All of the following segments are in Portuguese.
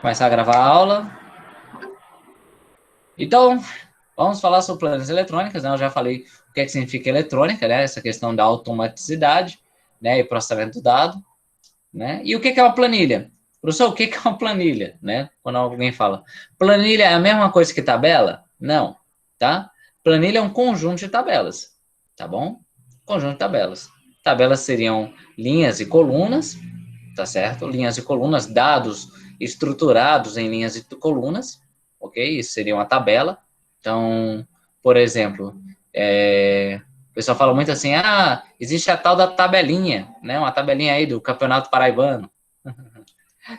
começar a gravar a aula. Então, vamos falar sobre planilhas eletrônicas, né? Eu já falei o que significa eletrônica, né? Essa questão da automaticidade, né? E processamento do dado, né? E o que é uma planilha? Professor, o que é uma planilha, né? Quando alguém fala, planilha é a mesma coisa que tabela? Não, tá? Planilha é um conjunto de tabelas, tá bom? Conjunto de tabelas. Tabelas seriam linhas e colunas, tá certo? Linhas e colunas, dados estruturados em linhas e colunas, ok? Isso seria uma tabela. Então, por exemplo, o pessoal fala muito assim, existe a tal da tabelinha, né? Uma tabelinha aí do Campeonato Paraibano,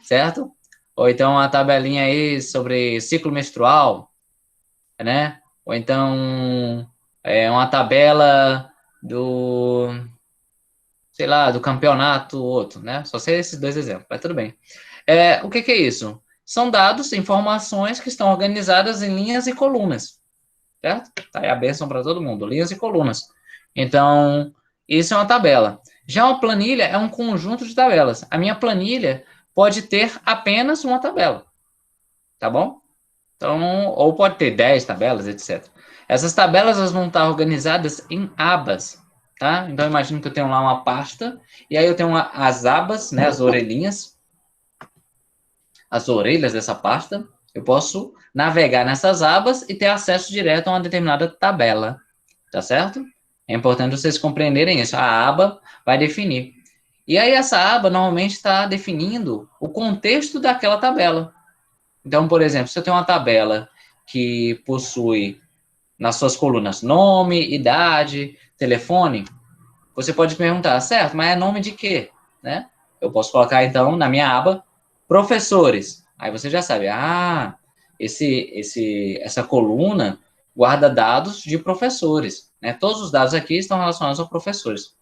certo? Ou então uma tabelinha aí sobre ciclo menstrual, né? Ou então uma tabela do, sei lá, do campeonato outro, né? Só sei esses dois exemplos, mas tudo bem. O que é isso? São dados, informações que estão organizadas em linhas e colunas, certo? Tá aí a bênção para todo mundo, linhas e colunas. Então, isso é uma tabela. Já uma planilha é um conjunto de tabelas. A minha planilha pode ter apenas uma tabela, tá bom? Então, ou pode ter 10 tabelas, etc. Essas tabelas elas vão estar organizadas em abas, tá? Então, imagino que eu tenho lá uma pasta, e aí eu tenho as abas, né, as orelhinhas, as orelhas dessa pasta. Eu posso navegar nessas abas e ter acesso direto a uma determinada tabela, tá certo? É importante vocês compreenderem isso. A aba vai definir. E aí essa aba normalmente está definindo o contexto daquela tabela. Então, por exemplo, se eu tenho uma tabela que possui nas suas colunas nome, idade, telefone, você pode perguntar, certo, mas é nome de quê? Né? Eu posso colocar, então, na minha aba, professores. Aí você já sabe, essa coluna guarda dados de professores. Né? Todos os dados aqui estão relacionados a professores.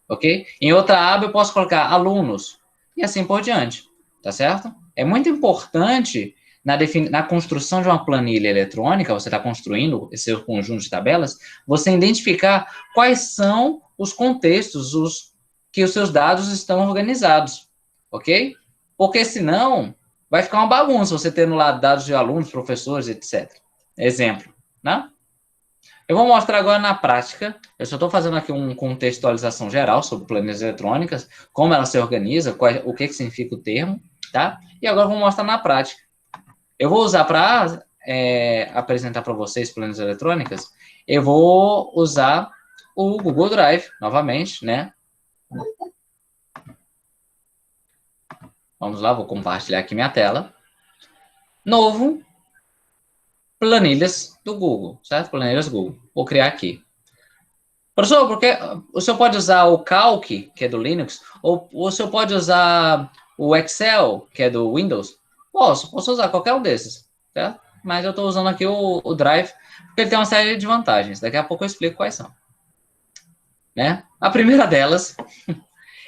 Ok? Em outra aba eu posso colocar alunos. E assim por diante. Tá certo? É muito importante na construção de uma planilha eletrônica, você está construindo esse seu conjunto de tabelas, você identificar quais são os contextos que os seus dados estão organizados, ok? Porque senão vai ficar uma bagunça você tendo lá dados de alunos, professores, etc. Exemplo, né? Eu vou mostrar agora na prática. Eu só estou fazendo aqui uma contextualização geral sobre planilhas eletrônicas, como ela se organiza, o que significa o termo, tá? E agora eu vou mostrar na prática. Eu vou usar para apresentar para vocês planilhas eletrônicas, eu vou usar o Google Drive, novamente, né? Vamos lá, vou compartilhar aqui minha tela. Novo, planilhas do Google, certo? Planilhas Google. Vou criar aqui. Professor, porque o senhor pode usar o Calc, que é do Linux, ou o senhor pode usar o Excel, que é do Windows? Posso usar qualquer um desses, certo? Mas eu estou usando aqui o Drive, porque ele tem uma série de vantagens. Daqui a pouco eu explico quais são. Né? A primeira delas,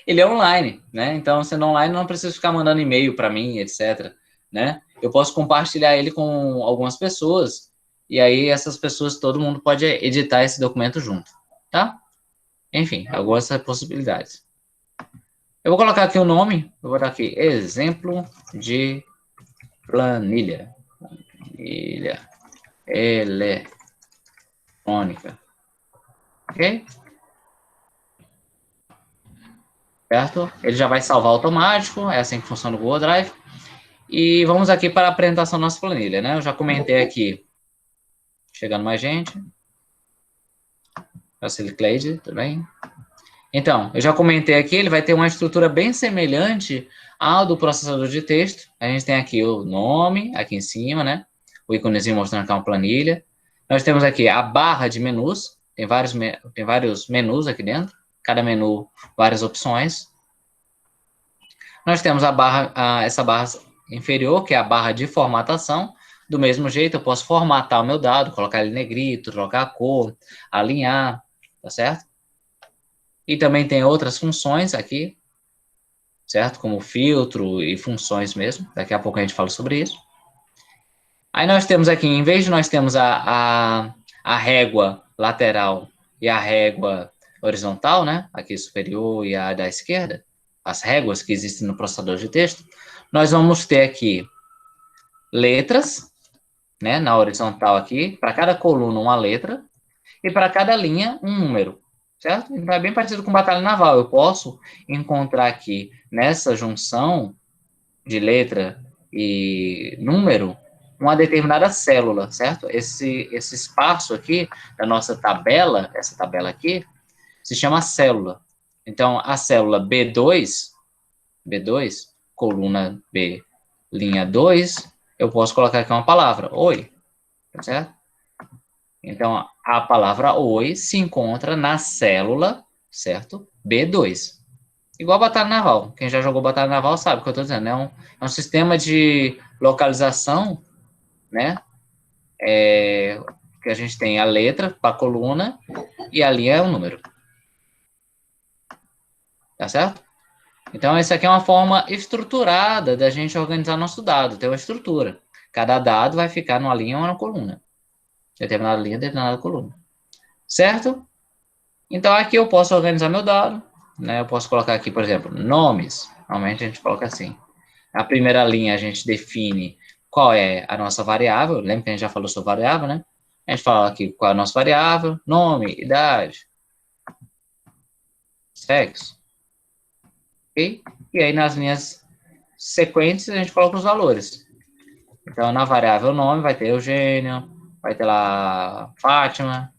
ele é online, né? Então, sendo online, não preciso ficar mandando e-mail para mim, etc. Né? Eu posso compartilhar ele com algumas pessoas, e aí essas pessoas, todo mundo pode editar esse documento junto, tá? Enfim, algumas possibilidades. Eu vou colocar aqui o nome, eu vou dar aqui exemplo de planilha. Planilha eletrônica. Ok? Certo? Ele já vai salvar automático, é assim que funciona o Google Drive. E vamos aqui para a apresentação da nossa planilha, né? Eu já comentei aqui, chegando mais gente. Facilite também. Então, eu já comentei aqui, ele vai ter uma estrutura bem semelhante ao do processador de texto. A gente tem aqui o nome, aqui em cima, né? O íconezinho mostrando que é uma planilha. Nós temos aqui a barra de menus, tem vários menus aqui dentro, cada menu, várias opções. Nós temos essa barra inferior, que é a barra de formatação. Do mesmo jeito, eu posso formatar o meu dado, colocar ele em negrito, trocar a cor, alinhar, tá certo? E também tem outras funções aqui, certo? Como filtro e funções mesmo. Daqui a pouco a gente fala sobre isso. Aí nós temos aqui, em vez de nós termos a régua lateral e a régua horizontal, né? Aqui superior e a da esquerda, as réguas que existem no processador de texto, nós vamos ter aqui letras, né, na horizontal aqui, para cada coluna uma letra, e para cada linha um número, certo? Então é bem parecido com batalha naval. Eu posso encontrar aqui, nessa junção de letra e número, uma determinada célula, certo? Esse espaço aqui da nossa tabela, essa tabela aqui, se chama célula. Então, a célula B2, coluna B, linha 2, eu posso colocar aqui uma palavra, oi, certo? Então, a palavra oi se encontra na célula, certo? B2. Igual batalha naval. Quem já jogou batalha naval sabe o que eu estou dizendo. É um sistema de localização, né? Que a gente tem a letra para a coluna e ali é o número. Tá certo? Então, isso aqui é uma forma estruturada da gente organizar nosso dado. Tem uma estrutura. Cada dado vai ficar numa linha ou numa coluna. Determinada linha, determinada coluna. Certo? Então, aqui eu posso organizar meu dado. Né? Eu posso colocar aqui, por exemplo, nomes. Normalmente a gente coloca assim. Na primeira linha, a gente define qual é a nossa variável. Lembra que a gente já falou sobre variável, né? A gente fala aqui qual é a nossa variável. Nome, idade, sexo. Ok? E aí, nas linhas sequentes, a gente coloca os valores. Então, na variável nome, vai ter Eugênio, vai ter lá Fátima,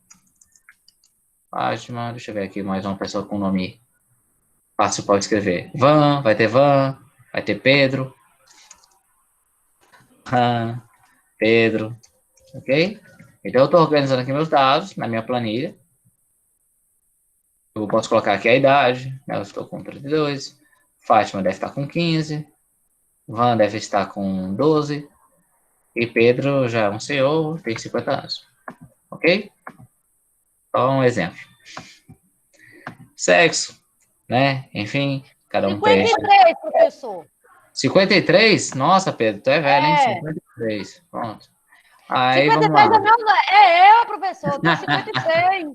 deixa eu ver aqui mais uma pessoa com nome fácil pode escrever. Vai ter Pedro, Pedro, ok? Então, eu estou organizando aqui meus dados na minha planilha. Eu posso colocar aqui a idade, eu estou com 32, Fátima deve estar com 15, Van deve estar com 12, e Pedro já é um senhor, tem 50 anos. Ok? Só um exemplo. Sexo, né? Enfim, cada um tem. 53, professor. 53? Nossa, Pedro, tu é velho, hein? 53. Pronto. Aí, 53 vamos lá. É eu, professor. Tô 53.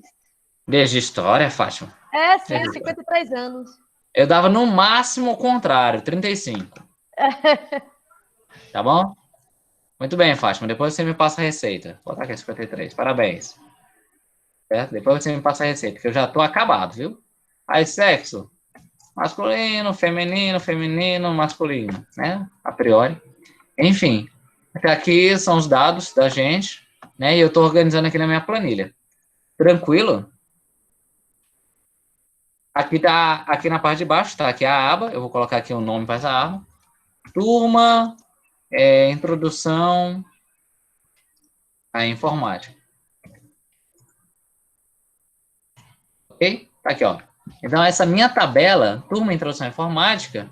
Desde história, Fátima? É, sim, 53 anos. Eu dava no máximo o contrário, 35. Tá bom? Muito bem, Fátima. Depois você me passa a receita. Vou botar aqui 53. Parabéns. Certo? Depois você me passa a receita, que eu já tô acabado, viu? Aí, sexo. Masculino, feminino, masculino, né? A priori. Enfim. Aqui são os dados da gente, né? E eu tô organizando aqui na minha planilha. Tranquilo? Aqui na parte de baixo, tá aqui a aba. Eu vou colocar aqui o nome para essa aba. Turma, introdução à informática. Ok? Tá aqui, ó. Então, essa minha tabela, Turma Introdução à Informática,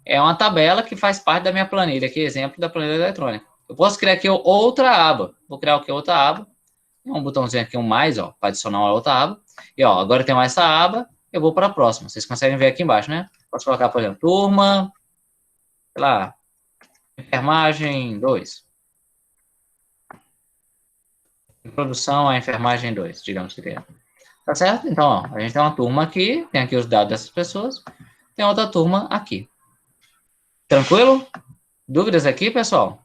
é uma tabela que faz parte da minha planilha, aqui, exemplo da planilha eletrônica. Eu posso criar aqui outra aba. Vou criar aqui outra aba. Tem um botãozinho aqui, um mais, ó, para adicionar uma outra aba. E, ó, agora tem mais essa aba, eu vou para a próxima. Vocês conseguem ver aqui embaixo, né? Posso colocar, por exemplo, turma, sei lá, enfermagem 2. Introdução à enfermagem 2, digamos que tenha. Tá certo? Então, ó, a gente tem uma turma aqui, tem aqui os dados dessas pessoas, tem outra turma aqui. Tranquilo? Dúvidas aqui, pessoal?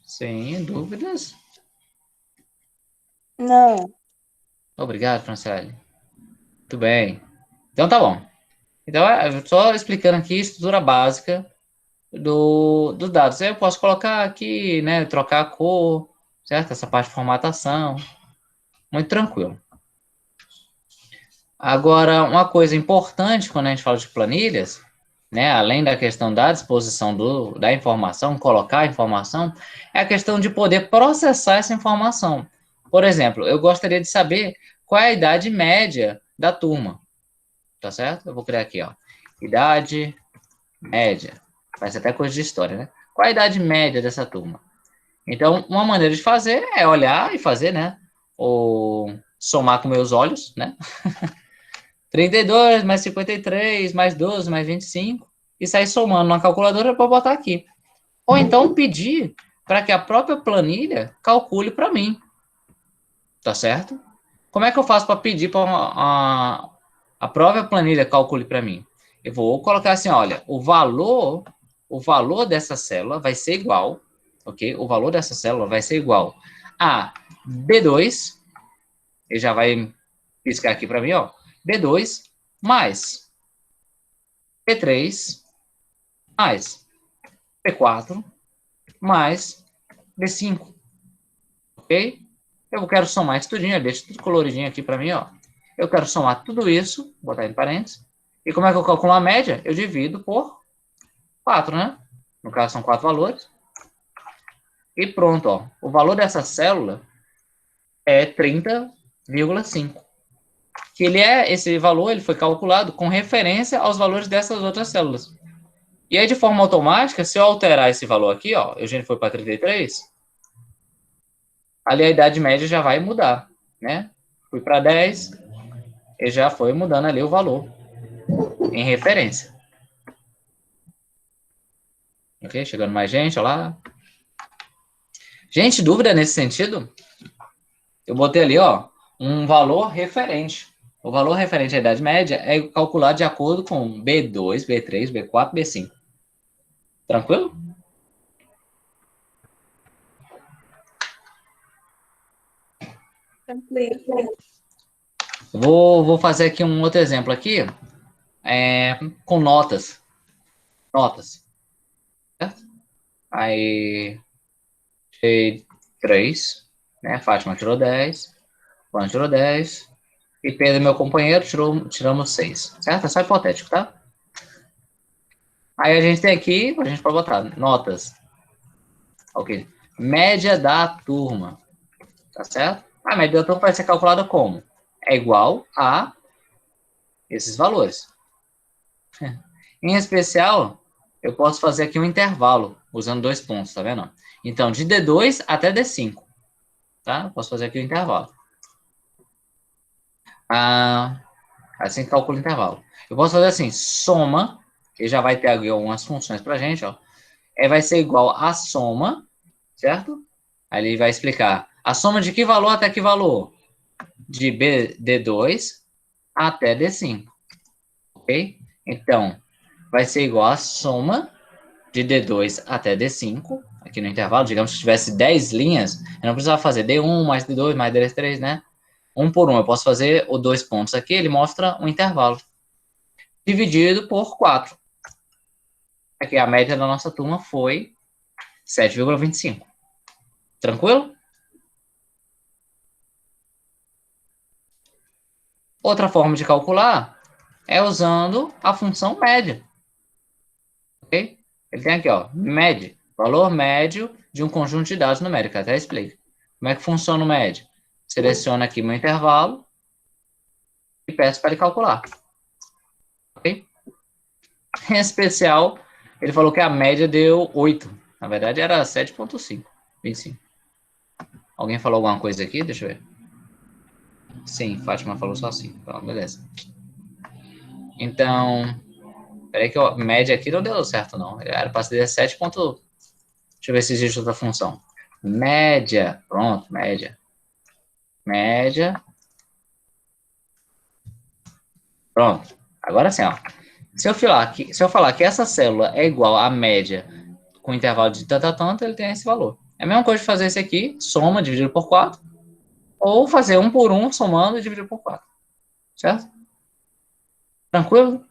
Sem dúvidas? Não. Obrigado, Franciele. Muito bem. Então, tá bom. Então, só explicando aqui a estrutura básica dos dados. Eu posso colocar aqui, né, trocar a cor, certo? Essa parte de formatação. Muito tranquilo. Agora, uma coisa importante quando a gente fala de planilhas, né, além da questão da disposição da informação, colocar a informação, é a questão de poder processar essa informação. Por exemplo, eu gostaria de saber qual é a idade média da turma. Tá certo? Eu vou criar aqui, ó. Idade média. Parece até coisa de história, né? Qual é a idade média dessa turma? Então, uma maneira de fazer é olhar e fazer, né? Ou somar com meus olhos, né? 32 mais 53 mais 12 mais 25 e sair somando na calculadora para botar aqui. Ou então pedir para que a própria planilha calcule para mim. Tá certo? Como é que eu faço para pedir para a própria planilha calcule para mim? Eu vou colocar assim, olha, o valor dessa célula vai ser igual, ok? O valor dessa célula vai ser igual a B2, ele já vai piscar aqui para mim, ó, B2 mais P3 mais P4 mais B5, ok? Eu quero somar isso tudinho, deixa tudo coloridinho aqui para mim, ó. Eu quero somar tudo isso, botar em parênteses. E como é que eu calculo a média? Eu divido por 4, né? No caso, são 4 valores. E pronto, ó. O valor dessa célula é 30,5. Que esse valor ele foi calculado com referência aos valores dessas outras células. E aí, de forma automática, se eu alterar esse valor aqui, ó, Eugênio foi para 33, ali a idade média já vai mudar, né? Fui para 10, e já foi mudando ali o valor em referência. Ok? Chegando mais gente, olha lá. Gente, dúvida nesse sentido? Eu botei ali, ó, um valor referente. O valor referente à idade média é calculado de acordo com B2, B3, B4, B5. Tranquilo? Tranquilo. Vou fazer aqui um outro exemplo aqui, com notas. Notas. Certo? Aí, tirei 3, né? Fátima tirou 10, Juan tirou 10, e Pedro, meu companheiro, tiramos 6. Certo? É só hipotético, tá? Aí a gente tem aqui, a gente pode botar notas. Ok. Média da turma. Tá certo? A média da turma vai ser calculada como? É igual a esses valores. Em especial, eu posso fazer aqui um intervalo, usando 2 pontos, tá vendo? Então, de D2 até D5. Tá? Eu posso fazer aqui o intervalo. Assim que calcula o intervalo. Eu posso fazer assim, soma, que já vai ter aqui algumas funções pra gente, ó. Vai ser igual a soma, certo? Aí ele vai explicar a soma de que valor até que valor? De D2 até D5. Ok? Então, vai ser igual a soma de D2 até D5, aqui no intervalo. Digamos que tivesse 10 linhas, eu não precisava fazer D1 mais D2 mais D3, né? Um por um. Eu posso fazer os 2 pontos aqui, ele mostra um intervalo. Dividido por 4. Aqui a média da nossa turma foi 7,25. Tranquilo? Outra forma de calcular é usando a função média. Ok? Ele tem aqui, ó, média, valor médio de um conjunto de dados numéricos. Até explico. Como é que funciona o médio? Seleciono aqui meu intervalo e peço para ele calcular. Ok? Em especial, ele falou que a média deu 8. Na verdade, era 7,5. 25. Alguém falou alguma coisa aqui? Deixa eu ver. Sim, Fátima falou só assim. Então, beleza. Então, peraí que a média aqui não deu certo, não. Era para ser 7. Deixa eu ver se existe outra função. Média. Pronto, média. Média. Pronto. Agora sim, ó. Se eu falar que essa célula é igual à média com intervalo de tanto a tanto, ele tem esse valor. É a mesma coisa de fazer esse aqui, soma dividido por 4, ou fazer 1 por 1, somando e dividido por 4. Certo? Tranquilo?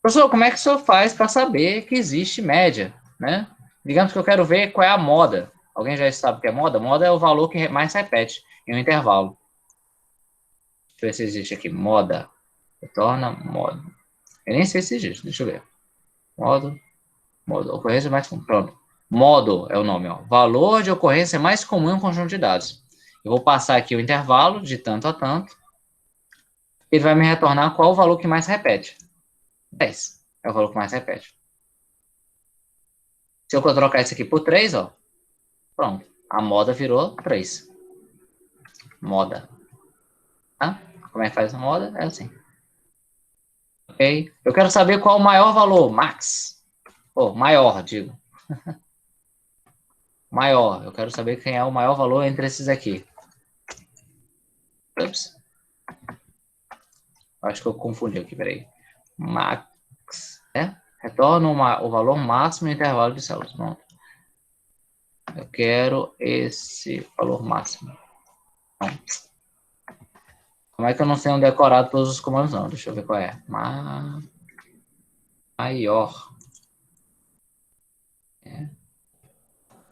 Professor, como é que o senhor faz para saber que existe média, né? Digamos que eu quero ver qual é a moda. Alguém já sabe o que é moda? Moda é o valor que mais repete em um intervalo. Deixa eu ver se existe aqui. Moda. Retorna moda. Eu nem sei se existe. Deixa eu ver. Modo. Ocorrência mais comum. Pronto. Modo é o nome, ó. Valor de ocorrência mais comum em um conjunto de dados. Eu vou passar aqui o intervalo de tanto a tanto. Ele vai me retornar qual o valor que mais repete. 10 é o valor que mais repete. Se eu trocar isso aqui por 3, ó, pronto. A moda virou 3. Moda. Tá? Como é que faz a moda? É assim. Ok? Eu quero saber qual o maior valor. Max. Maior, digo. Maior. Eu quero saber quem é o maior valor entre esses aqui. Ups. Acho que eu confundi aqui, peraí. max, né? Retorna o valor máximo no intervalo de células. Pronto. Eu quero esse valor máximo. Não. Como é que eu não tenho decorado todos os comandos, não? Deixa eu ver qual é. Maior.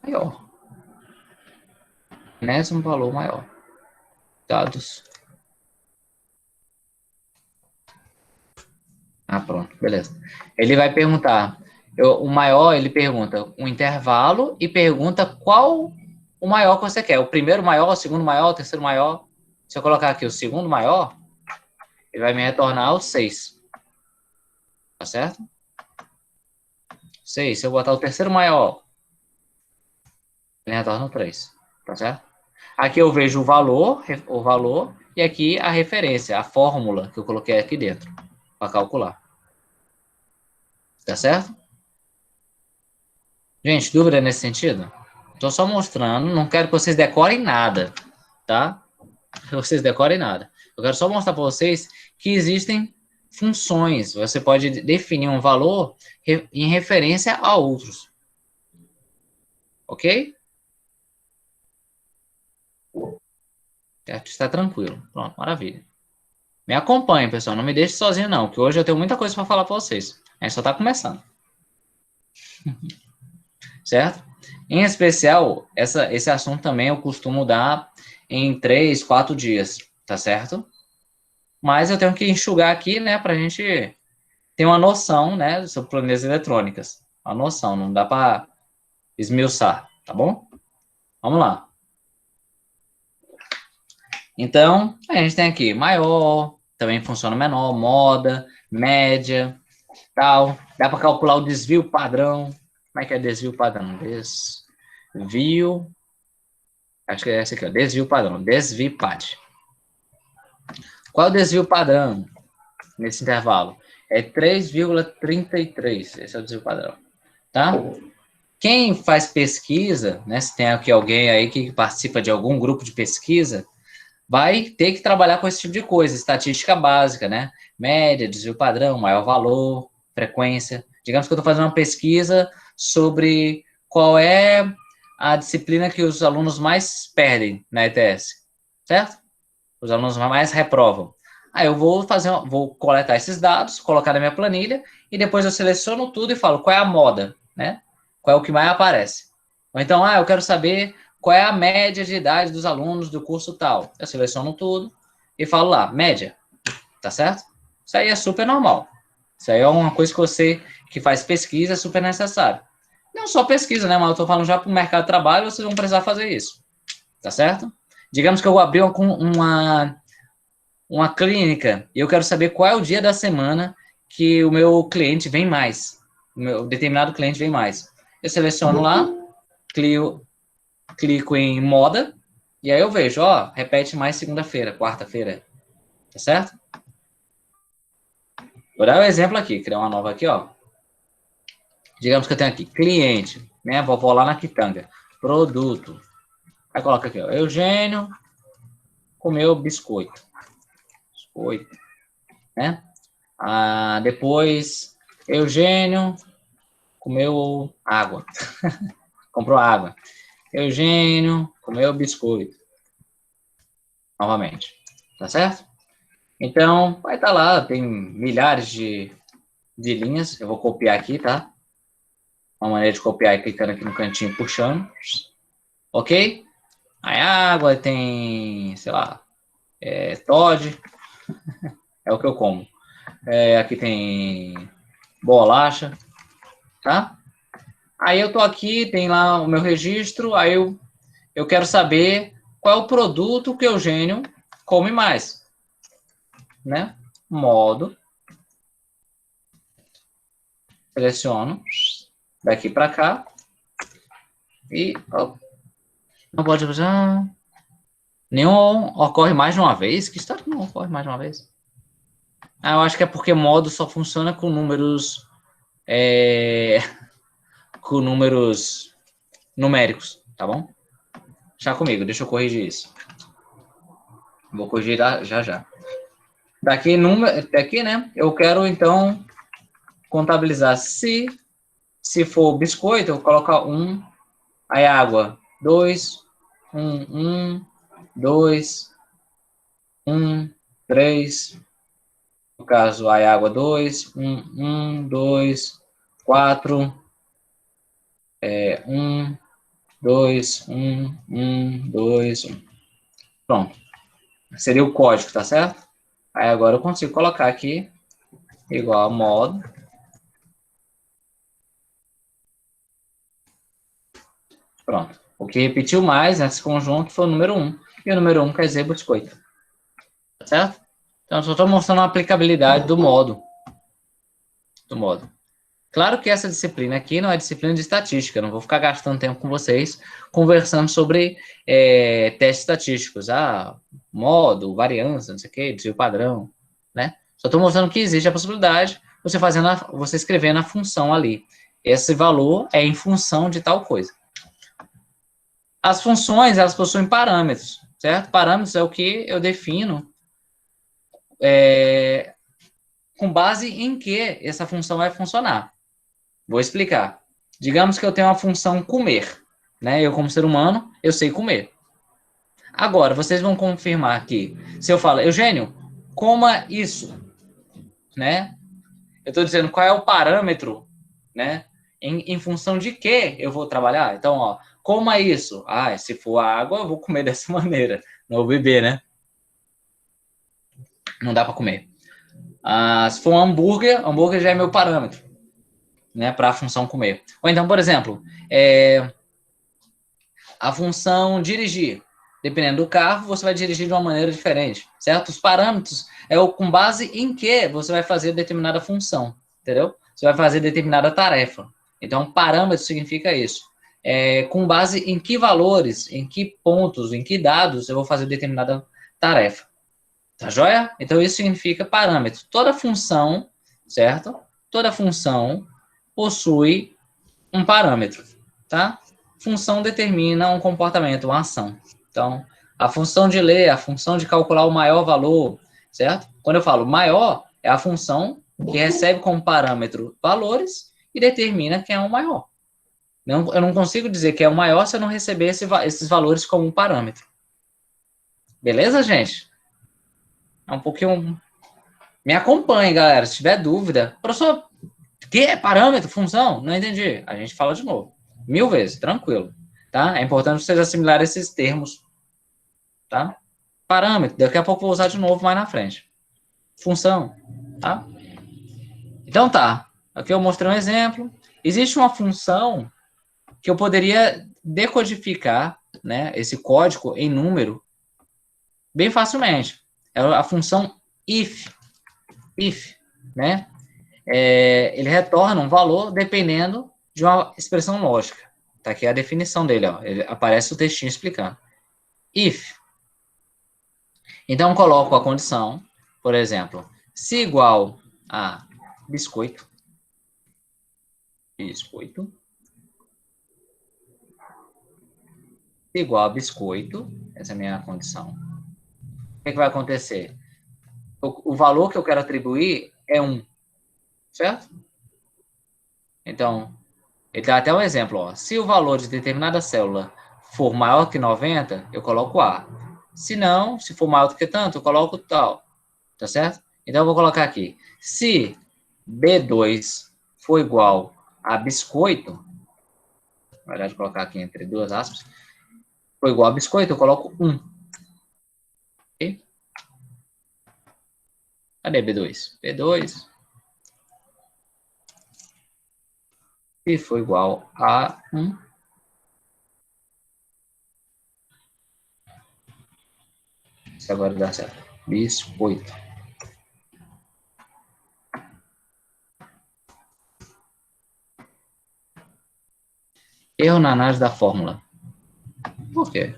Maior. Enésimo valor maior. Dados. Pronto, beleza. Ele vai perguntar, o maior, ele pergunta um intervalo e pergunta qual o maior que você quer. O primeiro maior, o segundo maior, o terceiro maior. Se eu colocar aqui o segundo maior, ele vai me retornar o 6. Tá certo? 6. Se eu botar o terceiro maior, ele retorna o 3. Tá certo? Aqui eu vejo o valor, e aqui a referência, a fórmula que eu coloquei aqui dentro, para calcular. Tá certo? Gente, dúvida nesse sentido? Estou só mostrando, não quero que vocês decorem nada, tá? Que vocês decorem nada. Eu quero só mostrar para vocês que existem funções. Você pode definir um valor em referência a outros. Ok? Está tranquilo. Pronto, maravilha. Me acompanhe, pessoal. Não me deixe sozinho, não, que hoje eu tenho muita coisa para falar para vocês. A gente só está começando. Certo? Em especial, esse assunto também eu costumo dar em 3, 4 dias, tá certo? Mas eu tenho que enxugar aqui, né, para a gente ter uma noção, né, sobre planilhas eletrônicas. Uma noção, não dá para esmiuçar, tá bom? Vamos lá. Então, a gente tem aqui maior, também funciona menor, moda, média, tal. Dá para calcular o desvio padrão. Como é que é desvio padrão? Desvio. Acho que é esse aqui, ó. Desvio padrão. Desvipad. Qual é o desvio padrão nesse intervalo? É 3,33. Esse é o desvio padrão. Tá? Quem faz pesquisa, né? Se tem aqui alguém aí que participa de algum grupo de pesquisa, vai ter que trabalhar com esse tipo de coisa. Estatística básica, né? Média, desvio padrão, maior valor, frequência. Digamos que eu estou fazendo uma pesquisa sobre qual é a disciplina que os alunos mais perdem na ETS, certo? Os alunos mais reprovam. Aí eu vou coletar esses dados, colocar na minha planilha, e depois eu seleciono tudo e falo qual é a moda, né? Qual é o que mais aparece. Ou então, eu quero saber qual é a média de idade dos alunos do curso tal. Eu seleciono tudo e falo lá, média, tá certo? Isso aí é super normal. Isso aí é uma coisa que você que faz pesquisa é super necessário. Não só pesquisa, né? Mas eu estou falando já para o mercado de trabalho, vocês vão precisar fazer isso. Tá certo? Digamos que eu vou abrir uma clínica e eu quero saber qual é o dia da semana que o meu cliente vem mais. O meu determinado cliente vem mais. Eu seleciono lá, clico em moda, e aí eu vejo, repete mais segunda-feira, quarta-feira. Tá certo? Vou dar um exemplo aqui, criar uma nova aqui, Digamos que eu tenho aqui, cliente, né? Vou lá na Quitanga. Produto. Aí coloca aqui, Eugênio comeu biscoito. Biscoito, né? Depois, Eugênio comeu água. Comprou água. Eugênio comeu biscoito. Novamente. Tá certo? Então, vai estar lá, tem milhares de linhas. Eu vou copiar aqui, tá? Uma maneira de copiar é clicando aqui no cantinho, puxando. Ok? Aí a água tem, sei lá, Toddy. É o que eu como. Aqui tem bolacha, tá? Aí eu tô aqui, tem lá o meu registro, aí eu quero saber qual é o produto que o Eugênio come mais, né? Modo. Seleciono daqui para cá e não pode usar. Nenhum ocorre mais de uma vez? Que história que não ocorre mais de uma vez? Eu acho que é porque modo só funciona com números com números numéricos, tá bom? Já comigo, deixa eu corrigir isso. Vou corrigir já já. Tá aqui, número, tá aqui, né? Eu quero, então, contabilizar. Se for biscoito, eu vou colocar 1. Aí água, 2, 1, 2, 1, 3. No caso, aí água, 2, 1, 2, 4. 1, 2, 1, 2, 1. Pronto. Seria o código, tá certo? Aí agora eu consigo colocar aqui, igual a modo. Pronto. O que repetiu mais nesse conjunto foi o número 1. E o número 1 quer dizer biscoito. Tá certo? Então, eu só estou mostrando a aplicabilidade do modo. Claro que essa disciplina aqui não é disciplina de estatística. Não vou ficar gastando tempo com vocês conversando sobre testes estatísticos. Modo, variância, não sei o quê, desvio padrão, né? Só estou mostrando que existe a possibilidade de você escrevendo a função ali. Esse valor é em função de tal coisa. As funções, elas possuem parâmetros, certo? Parâmetros é o que eu defino com base em que essa função vai funcionar. Vou explicar. Digamos que eu tenho uma função comer, né? Eu, como ser humano, eu sei comer. Agora, vocês vão confirmar que, se eu falo, Eugênio, coma isso, né? Eu estou dizendo qual é o parâmetro, né? Em função de que eu vou trabalhar. Então, ó, coma isso. Se for água, eu vou comer dessa maneira. Não vou beber, né? Não dá para comer. Se for um hambúrguer, hambúrguer já é meu parâmetro, né? Para a função comer. Ou então, por exemplo, a função dirigir. Dependendo do carro, você vai dirigir de uma maneira diferente, certo? Os parâmetros com base em que você vai fazer determinada função, entendeu? Você vai fazer determinada tarefa. Então, parâmetro significa isso. Com base em que valores, em que pontos, em que dados eu vou fazer determinada tarefa. Tá joia? Então, isso significa parâmetro. Toda função, certo? Toda função possui um parâmetro, tá? Função determina um comportamento, uma ação. Então, a função de ler, a função de calcular o maior valor, certo? Quando eu falo maior, é a função que recebe como parâmetro valores e determina quem é o maior. Eu não consigo dizer que é o maior se eu não receber esses valores como um parâmetro. Beleza, gente? É um pouquinho... Me acompanhe, galera. Se tiver dúvida, professor, que é parâmetro, função? Não entendi. A gente fala de novo. 1000 vezes, tranquilo. Tá? É importante vocês assimilarem esses termos. Tá? Parâmetro, daqui a pouco eu vou usar de novo mais na frente. Função, tá? Então tá. Aqui eu mostrei um exemplo. Existe uma função que eu poderia decodificar, né, esse código em número bem facilmente. É a função if. If, né? Ele retorna um valor dependendo de uma expressão lógica. Tá aqui a definição dele, ó. Aparece o textinho explicando. If. Então, coloco a condição, por exemplo, se igual a biscoito, igual a biscoito, essa é a minha condição. O que vai acontecer? O valor que eu quero atribuir é 1, certo? Então, ele dá até um exemplo, ó. Se o valor de determinada célula for maior que 90, eu coloco A. Se não, se for maior do que tanto, eu coloco tal. Tá certo? Então, eu vou colocar aqui. Se B2 for igual a biscoito, na verdade, vou colocar aqui entre duas aspas, for igual a biscoito, eu coloco 1. Ok? Cadê B2? B2, se for igual a 1, se agora dá certo, biscoito. Erro na análise da fórmula. Por quê?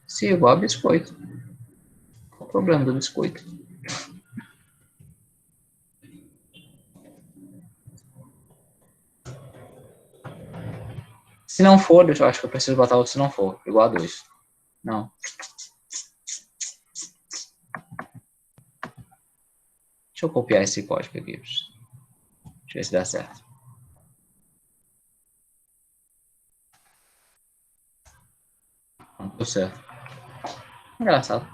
Se igual a biscoito. Qual o problema do biscoito? Se não for, eu acho que eu preciso botar outro se não for. Igual a 2. Não. Deixa eu copiar esse código aqui. Deixa eu ver se dá certo. Não deu certo. Engraçado.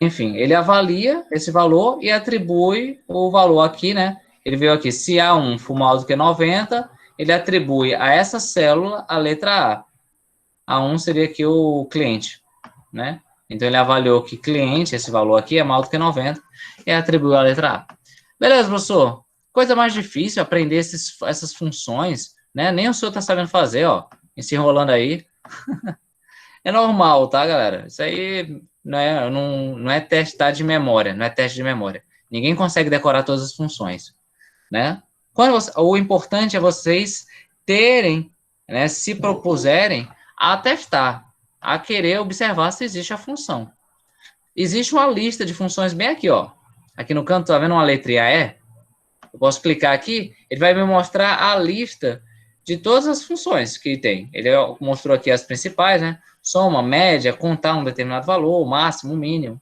Enfim, ele avalia esse valor e atribui o valor aqui, né? Ele veio aqui, se A1 for maior do que 90, ele atribui a essa célula a letra A. A1 seria aqui o cliente, né? Então, ele avaliou que cliente, esse valor aqui, é maior do que 90 e atribuiu a letra A. Beleza, professor? Coisa mais difícil aprender essas funções, né? Nem o senhor está sabendo fazer, ó. Se enrolando aí. É normal, tá, galera? Isso aí não é testar de memória, não é teste de memória. Ninguém consegue decorar todas as funções, né? O importante é vocês terem, né, se propuserem a testar, a querer observar se existe a função. Existe uma lista de funções bem aqui, ó. Aqui no canto, tá vendo uma letrinha E? Eu posso clicar aqui, ele vai me mostrar a lista de todas as funções que tem. Ele mostrou aqui as principais, né? Soma, média, contar um determinado valor, máximo, mínimo.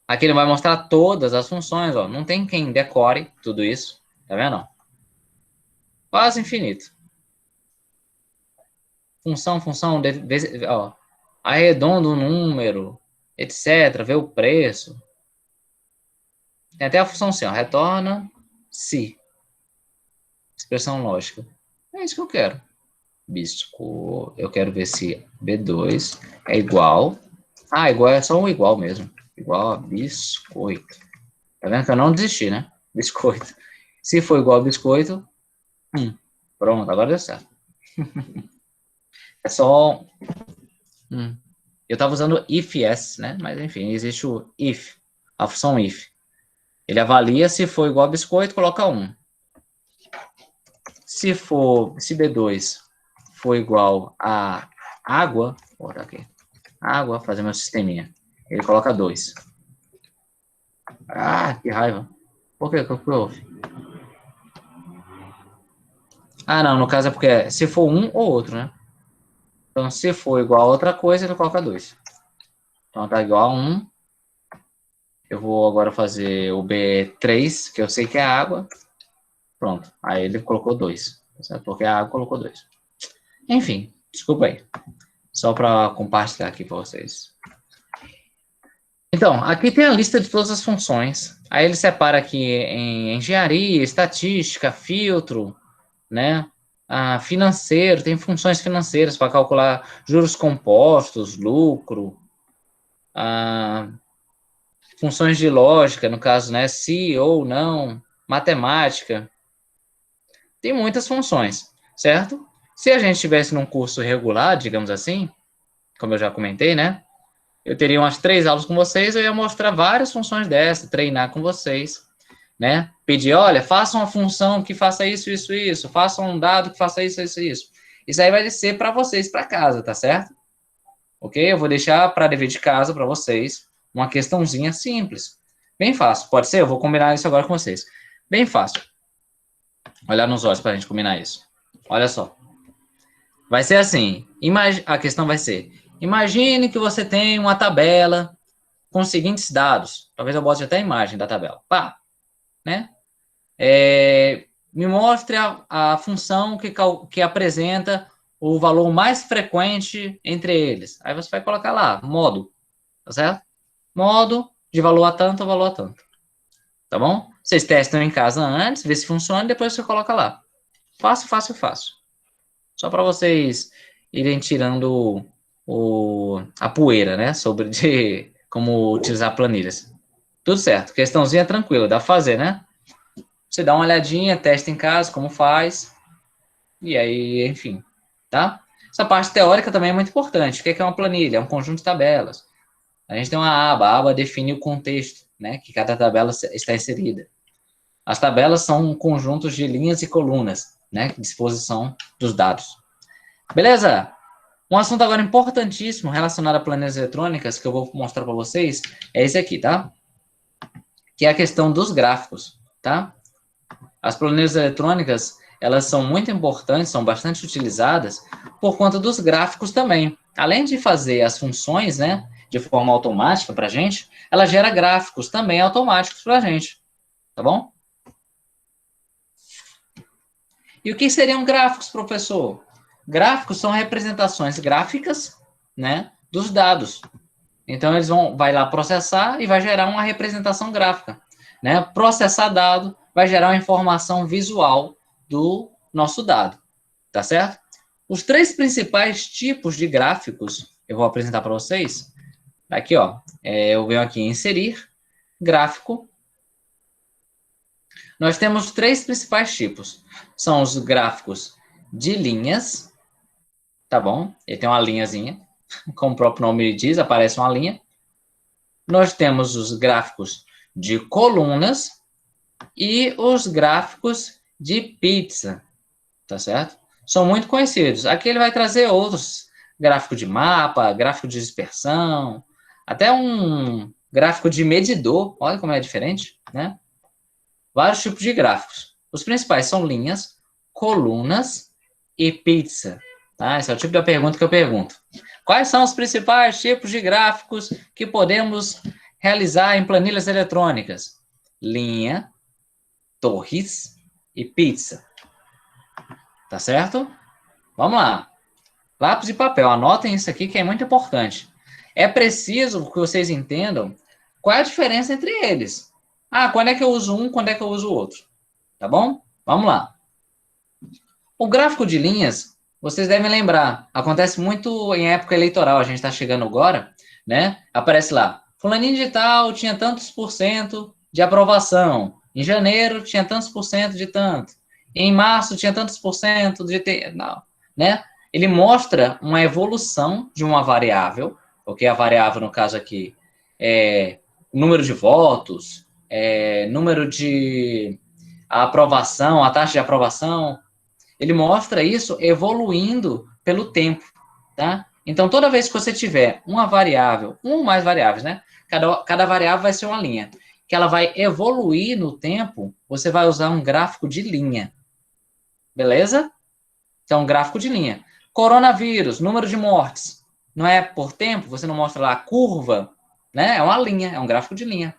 Aqui ele vai mostrar todas as funções, ó. Não tem quem decore tudo isso, tá vendo? Quase infinito. Função, ó. Arredonda o número, etc. Vê o preço. Tem até a função assim, ó. Retorna se. Expressão lógica. É isso que eu quero. Eu quero ver se B2 é igual. Ah, igual é só um igual mesmo. Igual a biscoito. Tá vendo que eu não desisti, né? Biscoito. Se for igual a biscoito, pronto, agora deu certo. É só... Eu estava usando if-s, né? Mas, enfim, existe o if. A função if. Ele avalia se for igual a biscoito, coloca 1. Se B2 for igual a água, vou botar aqui, água, fazer meu sisteminha, ele coloca 2. Ah, que raiva. Por que que houve? Ah, não, no caso é porque se for um ou outro, né? Então, se for igual a outra coisa, ele coloca 2. Então, tá igual a 1. Eu vou agora fazer o B3, que eu sei que é água. Pronto, aí ele colocou 2. Certo? Porque a água colocou 2. Enfim, desculpa aí. Só para compartilhar aqui para vocês. Então, aqui tem a lista de todas as funções. Aí ele separa aqui em engenharia, estatística, filtro, né? Financeiro, tem funções financeiras para calcular juros compostos, lucro. Funções de lógica, no caso, né? Se ou não, matemática. Tem muitas funções, certo? Se a gente estivesse num curso regular, digamos assim, como eu já comentei, né? Eu teria umas 3 aulas com vocês, eu ia mostrar várias funções dessa, treinar com vocês, né? Pedir, olha, faça uma função que faça isso, isso, isso. Faça um dado que faça isso, isso, isso. Isso aí vai ser para vocês, para casa, tá certo? Ok? Eu vou deixar para dever de casa para vocês uma questãozinha simples. Bem fácil. Pode ser? Eu vou combinar isso agora com vocês. Bem fácil. Olhar nos olhos para a gente combinar isso. Olha só. Vai ser assim. A questão vai ser: imagine que você tem uma tabela com os seguintes dados. Talvez eu bote até a imagem da tabela. Pá. Né? Me mostre a função que apresenta o valor mais frequente entre eles. Aí você vai colocar lá, modo. Tá certo? Modo de valor a tanto, valor a tanto. Tá bom? Vocês testam em casa antes, vê se funciona, e depois você coloca lá. Fácil, fácil, fácil. Só para vocês irem tirando a poeira, né? Sobre como utilizar planilhas. Tudo certo. Questãozinha tranquila, dá pra fazer, né? Você dá uma olhadinha, testa em casa, como faz. E aí, enfim, tá? Essa parte teórica também é muito importante. O que é uma planilha? É um conjunto de tabelas. A gente tem uma aba. A aba define o contexto, né? Que cada tabela está inserida. As tabelas são conjuntos de linhas e colunas, né? Disposição dos dados. Beleza? Um assunto agora importantíssimo relacionado a planilhas eletrônicas que eu vou mostrar para vocês é esse aqui, tá? Que é a questão dos gráficos, tá? As planilhas eletrônicas, elas são muito importantes, são bastante utilizadas por conta dos gráficos também. Além de fazer as funções, né? de forma automática para a gente, ela gera gráficos também automáticos para a gente, tá bom? E o que seriam gráficos, professor? Gráficos são representações gráficas, né, dos dados. Então, vai lá processar e vai gerar uma representação gráfica, né? Processar dado vai gerar uma informação visual do nosso dado, tá certo? Os 3 principais tipos de gráficos, eu vou apresentar para vocês. Aqui, ó, eu venho aqui em inserir, gráfico. Nós temos 3 principais tipos. São os gráficos de linhas, tá bom? Ele tem uma linhazinha, como o próprio nome diz, aparece uma linha. Nós temos os gráficos de colunas e os gráficos de pizza, tá certo? São muito conhecidos. Aqui ele vai trazer outros, gráfico de mapa, gráfico de dispersão, até um gráfico de medidor, olha como é diferente, né? Vários tipos de gráficos. Os principais são linhas, colunas e pizza, tá? Esse é o tipo da pergunta que eu pergunto. Quais são os principais tipos de gráficos que podemos realizar em planilhas eletrônicas? Linha, torres e pizza. Tá certo? Vamos lá. Lápis e papel. Anotem isso aqui que é muito importante. É preciso que vocês entendam qual é a diferença entre eles. Ah, quando é que eu uso um, quando é que eu uso o outro? Tá bom? Vamos lá. O gráfico de linhas, vocês devem lembrar, acontece muito em época eleitoral, a gente está chegando agora, né? Aparece lá, fulaninho de tal tinha tantos por cento de aprovação. Em janeiro tinha tantos por cento de tanto. Em março tinha tantos por cento de... Não, né? Ele mostra uma evolução de uma variável, porque a variável, no caso aqui, é número de votos, número de aprovação, a taxa de aprovação. Ele mostra isso evoluindo pelo tempo, tá? Então, toda vez que você tiver uma variável, uma ou mais variáveis, né? Cada variável vai ser uma linha, que ela vai evoluir no tempo, você vai usar um gráfico de linha. Beleza? Então, gráfico de linha. Coronavírus, número de mortes. Não é por tempo, você não mostra lá a curva, né? É uma linha, é um gráfico de linha.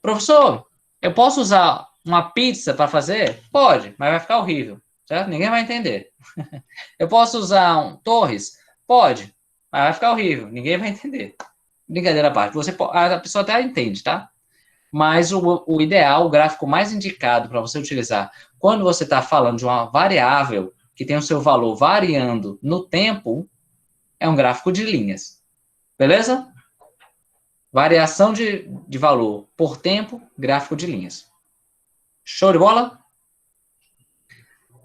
Professor, eu posso usar uma pizza para fazer? Pode, mas vai ficar horrível, certo? Ninguém vai entender. Eu posso usar torres? Pode, mas vai ficar horrível, ninguém vai entender. Brincadeira à parte, a pessoa até entende, tá? Mas o ideal, o gráfico mais indicado para você utilizar quando você está falando de uma variável que tem o seu valor variando no tempo, é um gráfico de linhas. Beleza? Variação de valor por tempo, gráfico de linhas. Show de bola?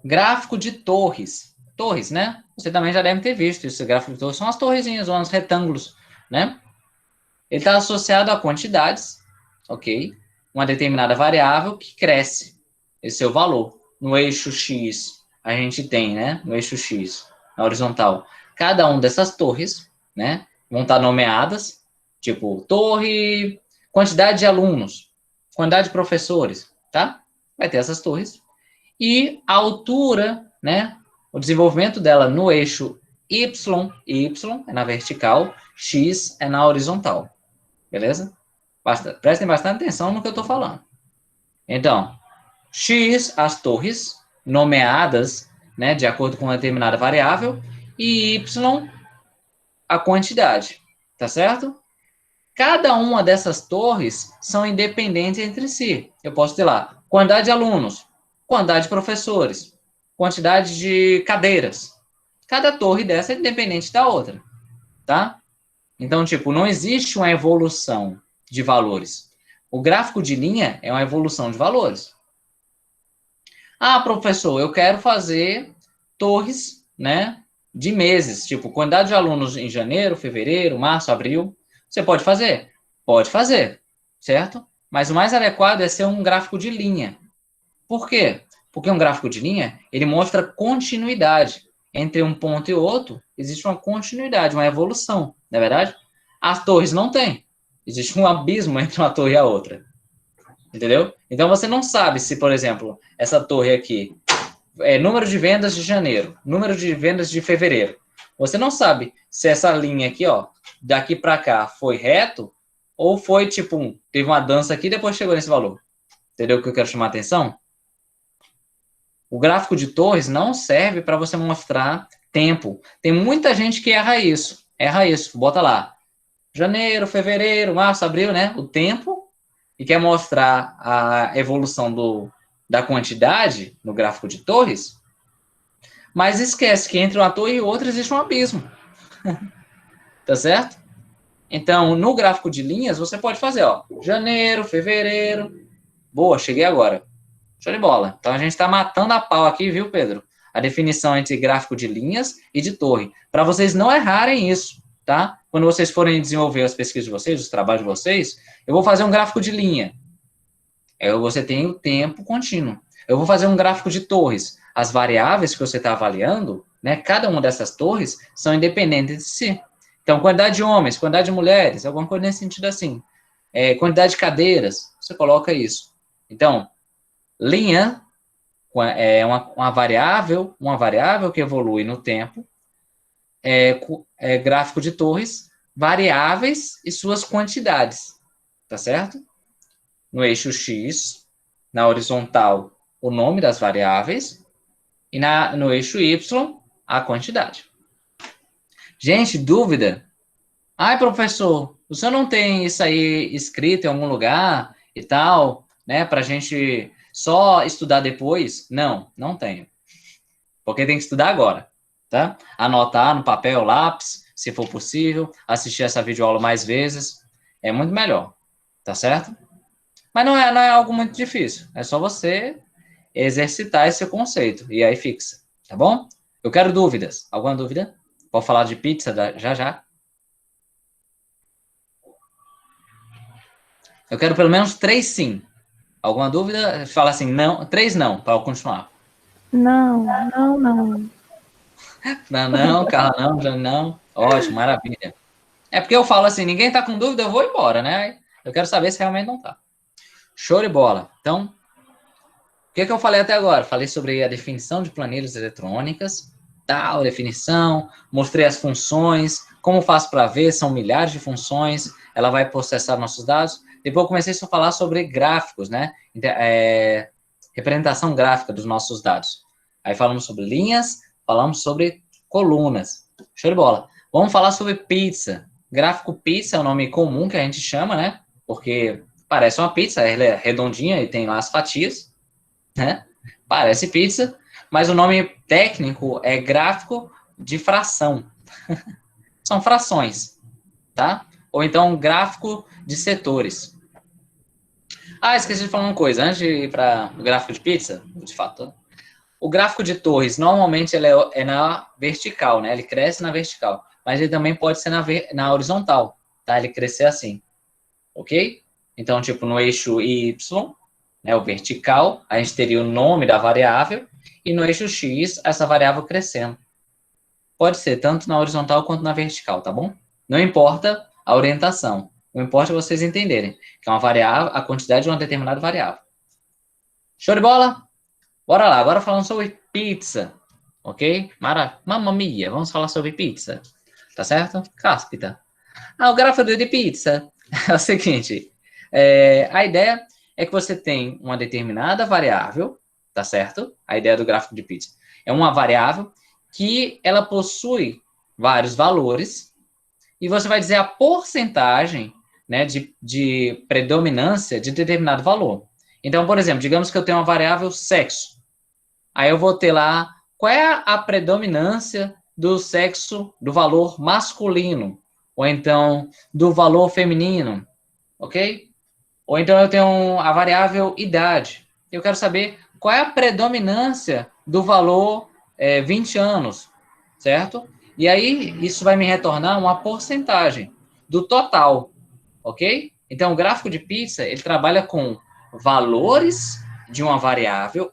Gráfico de torres. Torres, né? Você também já deve ter visto esse gráfico de torres. São as torrezinhas, ou os retângulos, né? Ele está associado a quantidades, ok? Uma determinada variável que cresce esse seu valor. No eixo X, a gente tem, né? No eixo X, na horizontal, cada uma dessas torres, né? Vão estar nomeadas, tipo, torre, quantidade de alunos, quantidade de professores, tá? Vai ter essas torres. E a altura, né? O desenvolvimento dela no eixo Y é na vertical, X é na horizontal. Beleza? Prestem bastante atenção no que eu estou falando. Então, X, as torres nomeadas, né, de acordo com uma determinada variável, e Y, a quantidade, tá certo? Cada uma dessas torres são independentes entre si. Eu posso ter lá quantidade de alunos, quantidade de professores, quantidade de cadeiras. Cada torre dessa é independente da outra, tá? Então, tipo, não existe uma evolução de valores. O gráfico de linha é uma evolução de valores. Ah, professor, eu quero fazer torres, né, de meses, tipo, quantidade de alunos em janeiro, fevereiro, março, abril. Você pode fazer? Pode fazer, certo? Mas o mais adequado é ser um gráfico de linha. Por quê? Porque um gráfico de linha, ele mostra continuidade. Entre um ponto e outro, existe uma continuidade, uma evolução, não é verdade? As torres não têm. Existe um abismo entre uma torre e a outra. Entendeu? Então, você não sabe se, por exemplo, essa torre aqui é número de vendas de janeiro, número de vendas de fevereiro. Você não sabe se essa linha aqui, ó, daqui para cá foi reto ou foi tipo, teve uma dança aqui e depois chegou nesse valor. Entendeu o que eu quero chamar a atenção? O gráfico de torres não serve para você mostrar tempo. Tem muita gente que erra isso. Erra isso. Bota lá. Janeiro, fevereiro, março, abril, né? O tempo. E quer mostrar a evolução da quantidade no gráfico de torres. Mas esquece que entre uma torre e outra existe um abismo. Tá certo? Então, no gráfico de linhas, você pode fazer, ó. Janeiro, fevereiro. Boa, cheguei agora. Show de bola. Então, a gente está matando a pau aqui, viu, Pedro? A definição entre gráfico de linhas e de torre. Para vocês não errarem isso, tá? Quando vocês forem desenvolver as pesquisas de vocês, os trabalhos de vocês, eu vou fazer um gráfico de linha. Você tem o tempo contínuo. Eu vou fazer um gráfico de torres. As variáveis que você está avaliando, né? Cada uma dessas torres são independentes de si. Então, quantidade de homens, quantidade de mulheres, alguma coisa nesse sentido assim. Quantidade de cadeiras, você coloca isso. Então, linha é uma variável que evolui no tempo. Gráfico de torres, variáveis e suas quantidades, tá certo? No eixo X, na horizontal, o nome das variáveis, e no eixo Y, a quantidade. Gente, dúvida? Ai, professor, o senhor não tem isso aí escrito em algum lugar e tal, né, pra gente só estudar depois? Não, não tenho. Porque tem que estudar agora, tá? Anotar no papel, lápis, se for possível, assistir essa videoaula mais vezes, é muito melhor, tá certo? Mas não é algo muito difícil, é só você exercitar esse conceito, e aí fixa, tá bom? Eu quero dúvidas. Alguma dúvida? Pode falar de pizza já. Eu quero pelo menos 3 sim. Alguma dúvida? Fala assim, não, 3 não, para eu continuar. Não. Não, Carla, não, Jane, não. Ótimo, maravilha. É porque eu falo assim, ninguém tá com dúvida, eu vou embora, né? Eu quero saber se realmente não tá. Show de bola. Então, o que eu falei até agora? Falei sobre a definição de planilhas eletrônicas, tal, definição, mostrei as funções, como faço para ver, são milhares de funções, ela vai processar nossos dados. Depois eu comecei a falar sobre gráficos, né? Representação gráfica dos nossos dados. Aí falamos sobre linhas, falamos sobre colunas. Show de bola. Vamos falar sobre pizza. Gráfico pizza é o nome comum que a gente chama, né? Porque parece uma pizza, ela é redondinha e tem lá as fatias, né? Parece pizza, mas o nome técnico é gráfico de fração. São frações, tá? Ou então gráfico de setores. Ah, esqueci de falar uma coisa. Antes de ir para o gráfico de pizza, de fato, o gráfico de torres, normalmente, ele é na vertical, né? Ele cresce na vertical. Mas ele também pode ser na horizontal, tá? Ele crescer assim, ok? Então, tipo, no eixo Y, né, o vertical, a gente teria o nome da variável, e no eixo X, essa variável crescendo. Pode ser tanto na horizontal quanto na vertical, tá bom? Não importa a orientação. Não importa vocês entenderem que é uma variável, a quantidade de uma determinada variável. Show de bola? Bora lá, agora falando sobre pizza, ok? Mamma mia, vamos falar sobre pizza, tá certo? Cáspita. O gráfico de pizza é o seguinte, a ideia é que você tem uma determinada variável, tá certo? A ideia do gráfico de pizza é uma variável que ela possui vários valores e você vai dizer a porcentagem, né, de predominância de determinado valor. Então, por exemplo, digamos que eu tenho uma variável sexo. Aí eu vou ter lá qual é a predominância do sexo, do valor masculino, ou então do valor feminino, ok? Ou então eu tenho a variável idade. Eu quero saber qual é a predominância do valor 20 anos, certo? E aí isso vai me retornar uma porcentagem do total, ok? Então o gráfico de pizza, ele trabalha com valores de uma variável,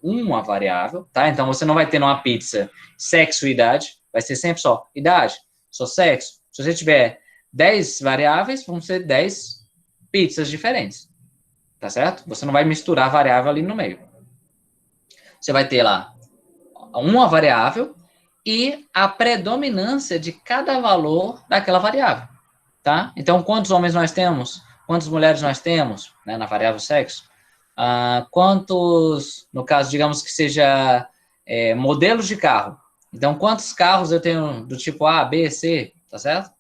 tá? Então você não vai ter numa pizza sexo e idade, vai ser sempre só idade, só sexo. Se você tiver 10 variáveis, vão ser 10 pizzas diferentes, tá certo? Você não vai misturar variável ali no meio. Você vai ter lá uma variável e a predominância de cada valor daquela variável, tá? Então, quantos homens nós temos? Quantas mulheres nós temos, né, na variável sexo? Quantos, no caso, digamos que seja modelos de carro. Então, quantos carros eu tenho do tipo A, B, C, tá certo?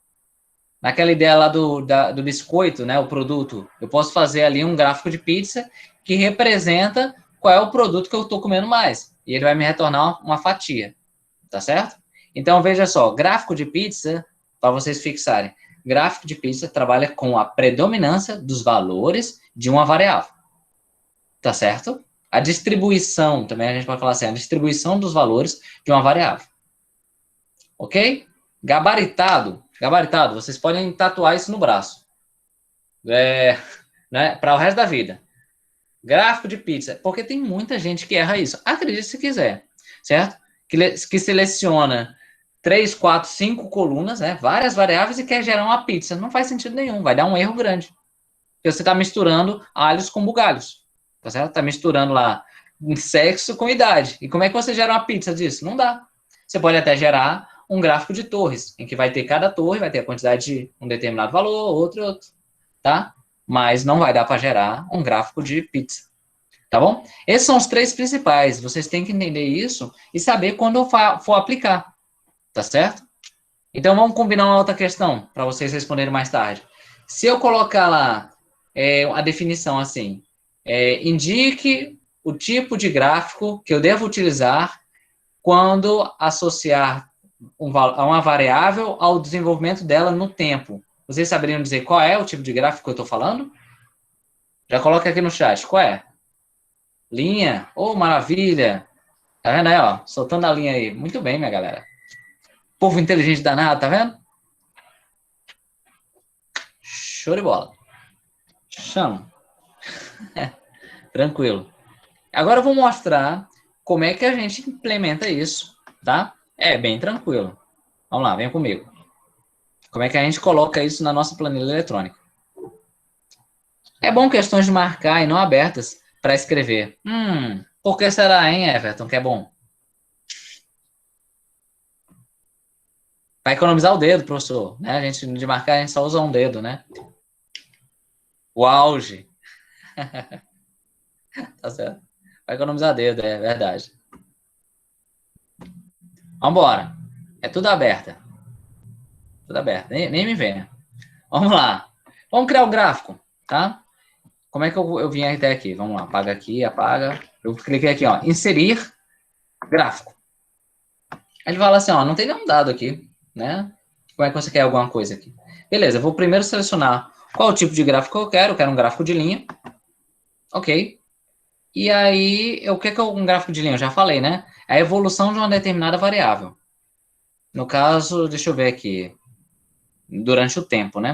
Naquela ideia lá do biscoito, né, o produto, eu posso fazer ali um gráfico de pizza que representa qual é o produto que eu estou comendo mais. E ele vai me retornar uma fatia, tá certo? Então, veja só, gráfico de pizza, para vocês fixarem, gráfico de pizza trabalha com a predominância dos valores de uma variável, tá certo? A distribuição, também a gente pode falar assim, a distribuição dos valores de uma variável. Ok? Gabaritado, vocês podem tatuar isso no braço. Né, para o resto da vida. Gráfico de pizza, porque tem muita gente que erra isso. Acredite se quiser, certo? Que seleciona 3, 4, 5 colunas, né, várias variáveis e quer gerar uma pizza. Não faz sentido nenhum, vai dar um erro grande. Porque você está misturando alhos com bugalhos, tá certo? Está misturando lá sexo com idade. E como é que você gera uma pizza disso? Não dá. Você pode até gerar um gráfico de torres, em que vai ter cada torre, vai ter a quantidade de um determinado valor, outro, tá? Mas não vai dar para gerar um gráfico de pizza, tá bom? Esses são os 3 principais, vocês têm que entender isso e saber quando for aplicar, tá certo? Então, vamos combinar uma outra questão, para vocês responderem mais tarde. Se eu colocar lá a definição assim, indique o tipo de gráfico que eu devo utilizar quando associar a uma variável ao desenvolvimento dela no tempo. Vocês saberiam dizer qual é o tipo de gráfico que eu estou falando? Já coloca aqui no chat, qual é? Linha? Oh, maravilha! Tá vendo aí, ó? Soltando a linha aí. Muito bem, minha galera. Povo inteligente danado, tá vendo? Show de bola. Chama. Tranquilo. Agora eu vou mostrar como é que a gente implementa isso, tá? É bem tranquilo. Vamos lá, venha comigo. Como é que a gente coloca isso na nossa planilha eletrônica? É bom questões de marcar e não abertas para escrever. Por que será, hein, Everton, que é bom? Vai economizar o dedo, professor. Né? A gente, de marcar, a gente só usa um dedo, né? O auge. Tá certo. Vai economizar dedo, é verdade. Vambora. É tudo aberta. Tudo aberto. Nem me venha. Vamos lá. Vamos criar o gráfico, tá? Como é que eu vim até aqui? Vamos lá. Apaga aqui, apaga. Eu cliquei aqui, ó. Inserir gráfico. Aí ele fala assim, ó, não tem nenhum dado aqui, né? Como é que você quer alguma coisa aqui? Beleza, eu vou primeiro selecionar qual o tipo de gráfico eu quero. Eu quero um gráfico de linha. Ok. E aí, o que é um gráfico de linha? Eu já falei, né? É a evolução de uma determinada variável. No caso, deixa eu ver aqui. Durante o tempo, né?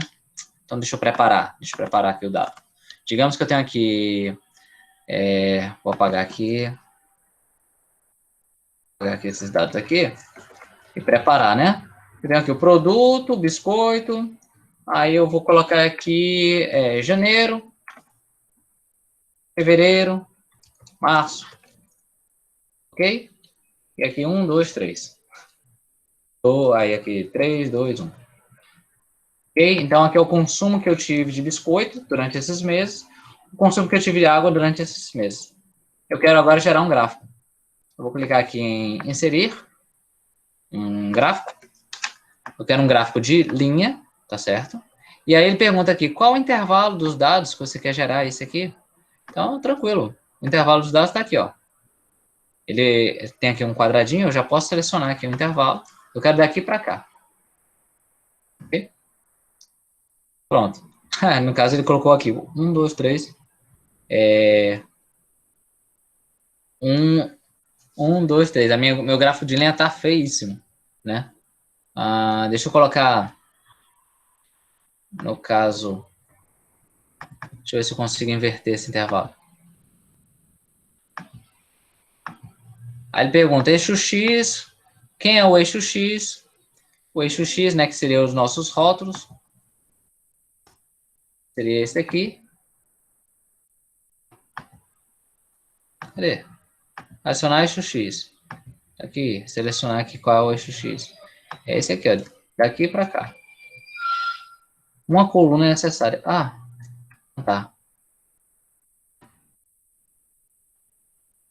Então, deixa eu preparar. Deixa eu preparar aqui o dado. Digamos que eu tenho aqui... vou apagar aqui. Vou apagar aqui esses dados aqui. E preparar, né? Eu tenho aqui o produto, o biscoito. Aí eu vou colocar aqui janeiro, fevereiro, março. Ok? E aqui 1, 2, 3. Aí aqui 3, 2, 1. Ok? Então aqui é o consumo que eu tive de biscoito durante esses meses. O consumo que eu tive de água durante esses meses. Eu quero agora gerar um gráfico. Eu vou clicar aqui em inserir um gráfico. Eu quero um gráfico de linha, tá certo? E aí ele pergunta aqui, qual o intervalo dos dados que você quer gerar esse aqui? Então, tranquilo. O intervalo dos dados está aqui, ó. Ele tem aqui um quadradinho, eu já posso selecionar aqui o intervalo. Eu quero daqui para cá. Ok? Pronto. No caso, ele colocou aqui 1, 2, 3. 1, 2, 3. Meu gráfico de linha está feíssimo, né? Deixa eu colocar, no caso, deixa eu ver se eu consigo inverter esse intervalo. Aí ele pergunta, eixo X, quem é o eixo X? O eixo X, né, que seria os nossos rótulos. Seria esse aqui. Cadê? Adicionar eixo X. Aqui, selecionar aqui qual é o eixo X. É esse aqui, ó, daqui para cá. Uma coluna é necessária. Ah, tá.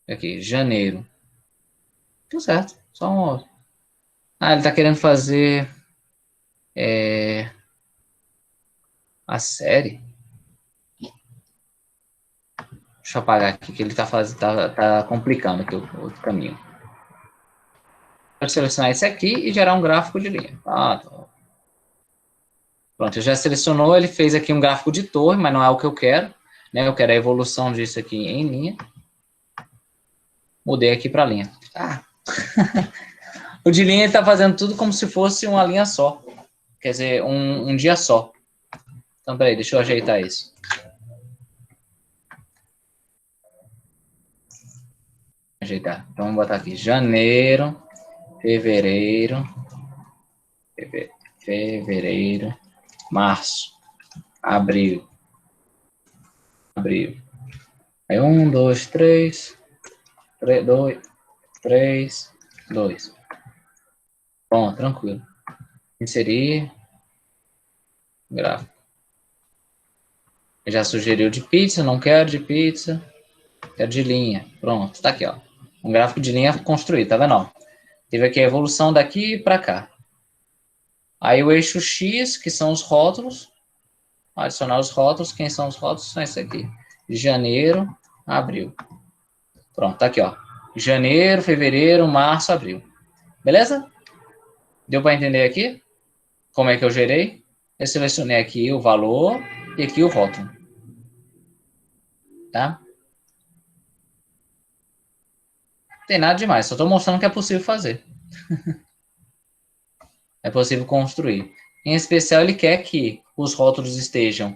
Aqui, janeiro. Tudo certo. Só um... Ah, ele está querendo fazer a série. Deixa eu apagar aqui, que ele está fazendo, tá complicando aqui o outro caminho. Vou selecionar esse aqui e gerar um gráfico de linha. Ah, tá. Pronto, já selecionou, ele fez aqui um gráfico de torre, mas não é o que eu quero. Né? Eu quero a evolução disso aqui em linha. Mudei aqui para linha. Ah. O de linha está fazendo tudo como se fosse uma linha só. Quer dizer, um dia só. Então, peraí, deixa eu ajeitar isso. Ajeitar. Então, vamos botar aqui janeiro, fevereiro, março, abril. Aí, 1, 2, 3, 2. Bom, tranquilo. Inserir gráfico. Já sugeriu de pizza, não quero de pizza. Quero de linha. Pronto, tá aqui, ó. Um gráfico de linha construído, tá vendo? Ó? Teve aqui a evolução daqui para cá. Aí o eixo X, que são os rótulos. Adicionar os rótulos. Quem são os rótulos? São esses aqui. Janeiro, abril. Pronto, tá aqui, ó. Janeiro, fevereiro, março, abril. Beleza? Deu para entender aqui? Como é que eu gerei? Eu selecionei aqui o valor e aqui o rótulo. Tá? Não tem nada demais, só estou mostrando que é possível fazer. É possível construir. Em especial, ele quer que os rótulos estejam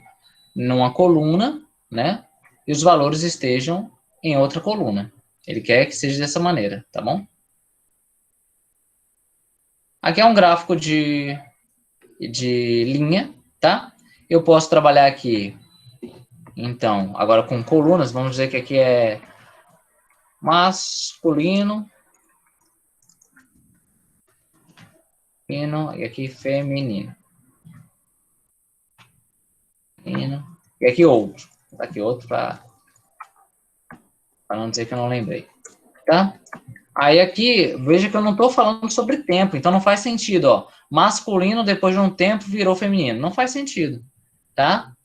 numa coluna, né? E os valores estejam em outra coluna. Ele quer que seja dessa maneira, tá bom? Aqui é um gráfico de linha, tá? Eu posso trabalhar aqui, então, agora com colunas. Vamos dizer que aqui é masculino, e aqui feminino. E aqui outro. Aqui outro para não dizer que eu não lembrei. Tá? Aí aqui, veja que eu não estou falando sobre tempo, então não faz sentido, ó. Masculino, depois de um tempo, virou feminino. Não faz sentido, tá?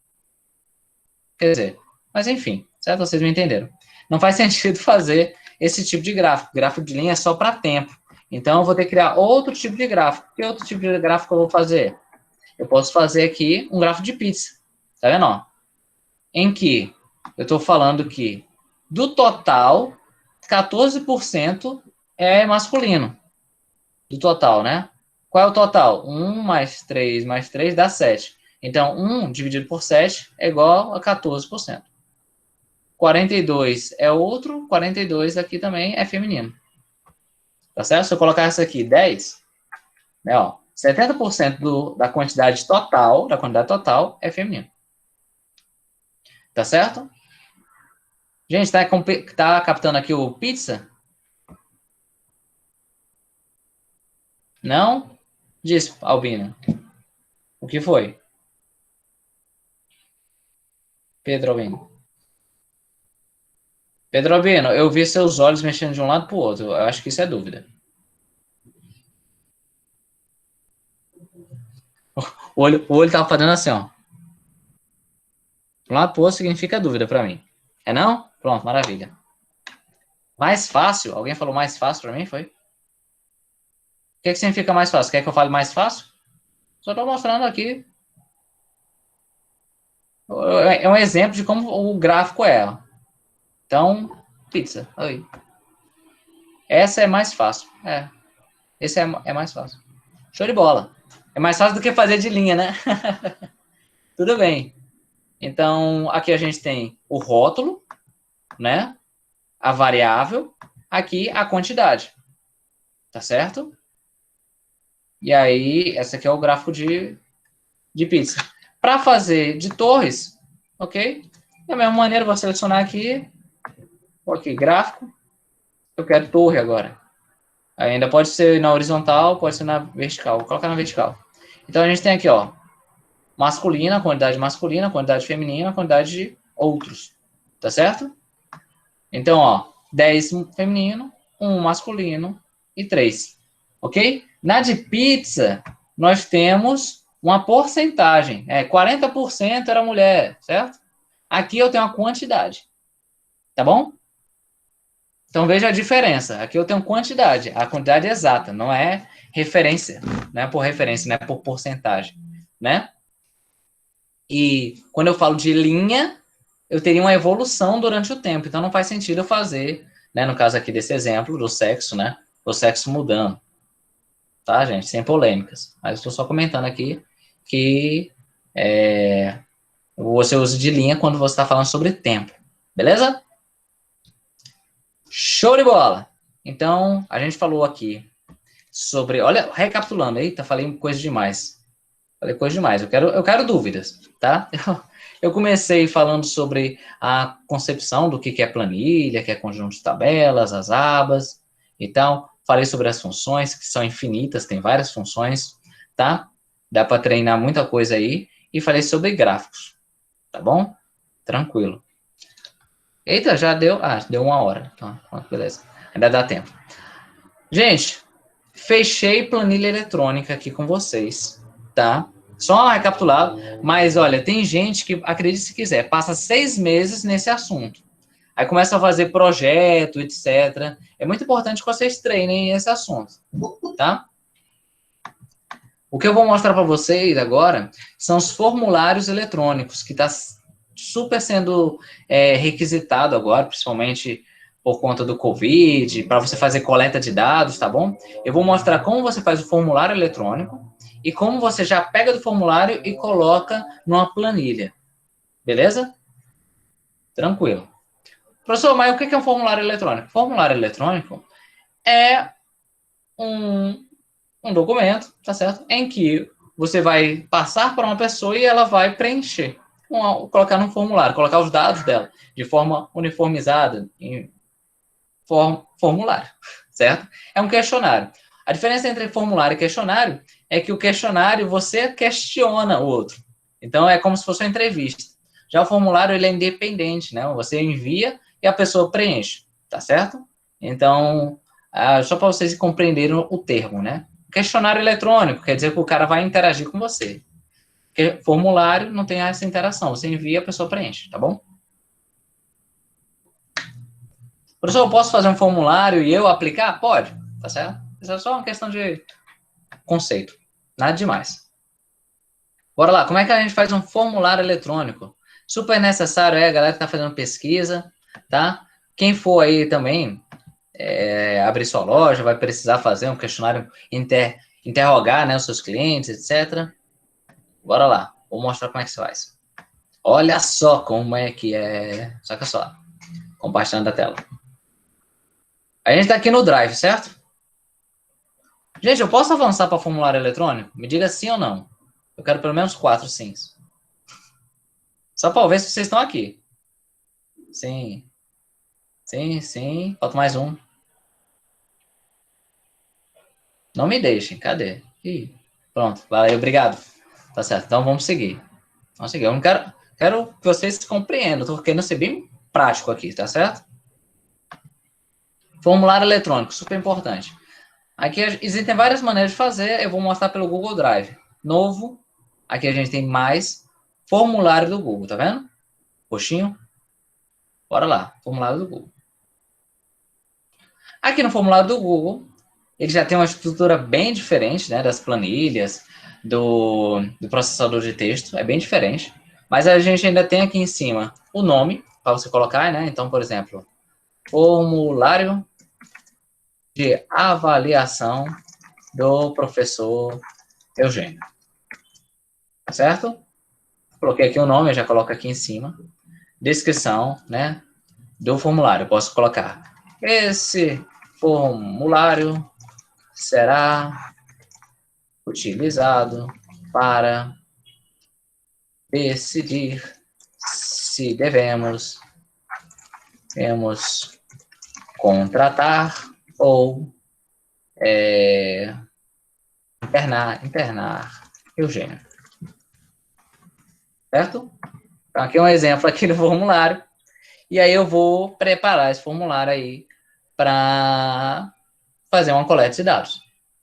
Quer dizer, mas enfim, certo? Vocês me entenderam. Não faz sentido fazer esse tipo de gráfico. Gráfico de linha é só para tempo. Então, eu vou ter que criar outro tipo de gráfico. Que outro tipo de gráfico eu vou fazer? Eu posso fazer aqui um gráfico de pizza. Tá vendo, ó? Em que eu estou falando que do total, 14% é masculino. Do total, né? Qual é o total? 1 mais 3 mais 3 dá 7. Então, 1 dividido por 7 é igual a 14%. 42 é outro, 42 aqui também é feminino. Tá certo? Se eu colocar isso aqui 10, né, ó, 70% da quantidade total, é feminino. Tá certo? Gente, tá captando aqui o pizza? Não? Diz, Albino. O que foi? Pedro Albino. Pedro Albino, eu vi seus olhos mexendo de um lado para o outro. Eu acho que isso é dúvida. O olho tava fazendo assim, ó. De um lado para o outro significa dúvida para mim. É não? Pronto, maravilha. Mais fácil? Alguém falou mais fácil para mim, foi? O que significa mais fácil? Quer que eu fale mais fácil? Só estou mostrando aqui. É um exemplo de como o gráfico é. Então, pizza. Oi. Essa é mais fácil. Esse é mais fácil. Show de bola. É mais fácil do que fazer de linha, né? Tudo bem. Então, aqui a gente tem o rótulo, né? A variável, aqui a quantidade. Tá certo? E aí, esse aqui é o gráfico de pizza. Para fazer de torres, ok? Da mesma maneira, vou selecionar aqui, gráfico. Eu quero torre agora. Ainda pode ser na horizontal, pode ser na vertical. Vou colocar na vertical. Então, a gente tem aqui, ó, masculina, quantidade feminina, quantidade de outros. Tá certo? Então, ó, 10 feminino, 1 masculino e 3. Ok? Na de pizza, nós temos uma porcentagem. 40% era mulher, certo? Aqui eu tenho uma quantidade. Tá bom? Então, veja a diferença. Aqui eu tenho quantidade. A quantidade exata, não é referência. Não é por referência, não é por porcentagem. Né? E quando eu falo de linha, eu teria uma evolução durante o tempo. Então, não faz sentido eu fazer, né, no caso aqui desse exemplo, do sexo, né? O sexo mudando. Tá, gente? Sem polêmicas. Mas estou só comentando aqui que você usa de linha quando você está falando sobre tempo. Beleza? Show de bola! Então, a gente falou aqui sobre... Olha, recapitulando. Eita, falei coisa demais. Falei coisa demais. Eu quero dúvidas, tá? Eu comecei falando sobre a concepção do que é planilha, que é conjunto de tabelas, as abas e tal. Falei sobre as funções, que são infinitas, tem várias funções, tá? Dá para treinar muita coisa aí. E falei sobre gráficos, tá bom? Tranquilo. Eita, já deu... Ah, deu 1 hora. Então, beleza. Ainda dá tempo. Gente, fechei planilha eletrônica aqui com vocês, tá? Só recapitular, mas olha, tem gente que, acredite se quiser, passa 6 meses nesse assunto. Aí começa a fazer projeto, etc. É muito importante que vocês treinem esse assunto, tá? O que eu vou mostrar para vocês agora são os formulários eletrônicos, que está super sendo requisitado agora, principalmente por conta do Covid, para você fazer coleta de dados, tá bom? Eu vou mostrar como você faz o formulário eletrônico e como você já pega do formulário e coloca numa planilha. Beleza? Tranquilo. Professor, mas o que é um formulário eletrônico? Formulário eletrônico é um documento, tá certo? Em que você vai passar para uma pessoa e ela vai preencher, colocar no formulário, colocar os dados dela de forma uniformizada em formulário, certo? É um questionário. A diferença entre formulário e questionário é que o questionário você questiona o outro. Então é como se fosse uma entrevista. Já o formulário ele é independente, né? Você envia e a pessoa preenche, tá certo? Então, só para vocês compreenderem o termo, né? Questionário eletrônico quer dizer que o cara vai interagir com você. Porque formulário não tem essa interação. Você envia, a pessoa preenche, tá bom? Professor, eu posso fazer um formulário e eu aplicar? Pode, tá certo? Isso é só uma questão de conceito. Nada demais. Bora lá, como é que a gente faz um formulário eletrônico? Super necessário a galera que está fazendo pesquisa, tá? Quem for aí também abrir sua loja, vai precisar fazer um questionário, interrogar, né, os seus clientes, etc. Bora lá, vou mostrar como é que se faz. Olha só como é que é. Saca só. Compartilhando a tela. A gente está aqui no Drive, certo? Gente, eu posso avançar para formulário eletrônico? Me diga sim ou não. Eu quero pelo menos 4 sims. Só para ver se vocês estão aqui. Sim. Sim, sim. Falta mais um. Não me deixem. Cadê? Ih, pronto. Valeu, obrigado. Tá certo. Então vamos seguir. Vamos seguir. Eu não quero que vocês compreendam. Estou querendo ser bem prático aqui, tá certo? Formulário eletrônico, super importante. Aqui existem várias maneiras de fazer. Eu vou mostrar pelo Google Drive. Novo. Aqui a gente tem mais formulário do Google, tá vendo? Roxinho. Bora lá. Formulário do Google. Aqui no formulário do Google, ele já tem uma estrutura bem diferente, né, das planilhas, do processador de texto, é bem diferente. Mas a gente ainda tem aqui em cima o nome, para você colocar, né? Então, por exemplo, formulário de avaliação do professor Eugênio. Certo? Coloquei aqui o nome, eu já coloco aqui em cima. Descrição, né, do formulário. Eu posso colocar esse formulário será utilizado para decidir se devemos contratar ou Internar Eugênio. Certo? Então, aqui é um exemplo aqui do formulário. E aí eu vou preparar esse formulário aí para fazer uma coleta de dados.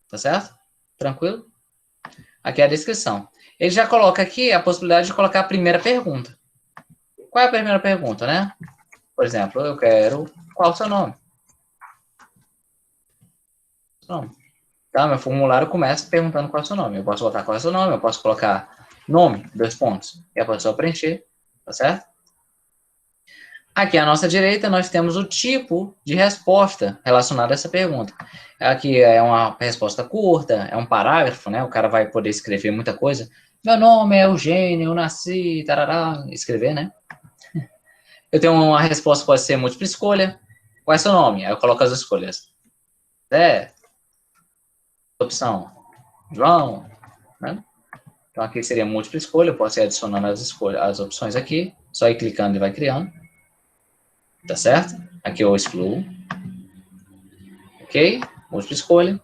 Tá certo? Tranquilo? Aqui é a descrição. Ele já coloca aqui a possibilidade de colocar a primeira pergunta. Qual é a primeira pergunta, né? Por exemplo, eu quero... Qual é o seu nome? Tá? Meu formulário começa perguntando qual é o seu nome. Eu posso botar qual é o seu nome, eu posso colocar nome, 2 pontos, e a pessoa preencher, tá certo? Aqui à nossa direita, nós temos o tipo de resposta relacionada a essa pergunta. Aqui é uma resposta curta, é um parágrafo, né? O cara vai poder escrever muita coisa. Meu nome é Eugênio, eu nasci, tarará, escrever, né? Eu tenho uma resposta, pode ser múltipla escolha. Qual é seu nome? Aí eu coloco as escolhas. Opção João, né? Então aqui seria múltipla escolha, eu posso ir adicionando as opções aqui, só ir clicando e vai criando. Tá certo? Aqui eu excluo. Ok? Múltipla escolha.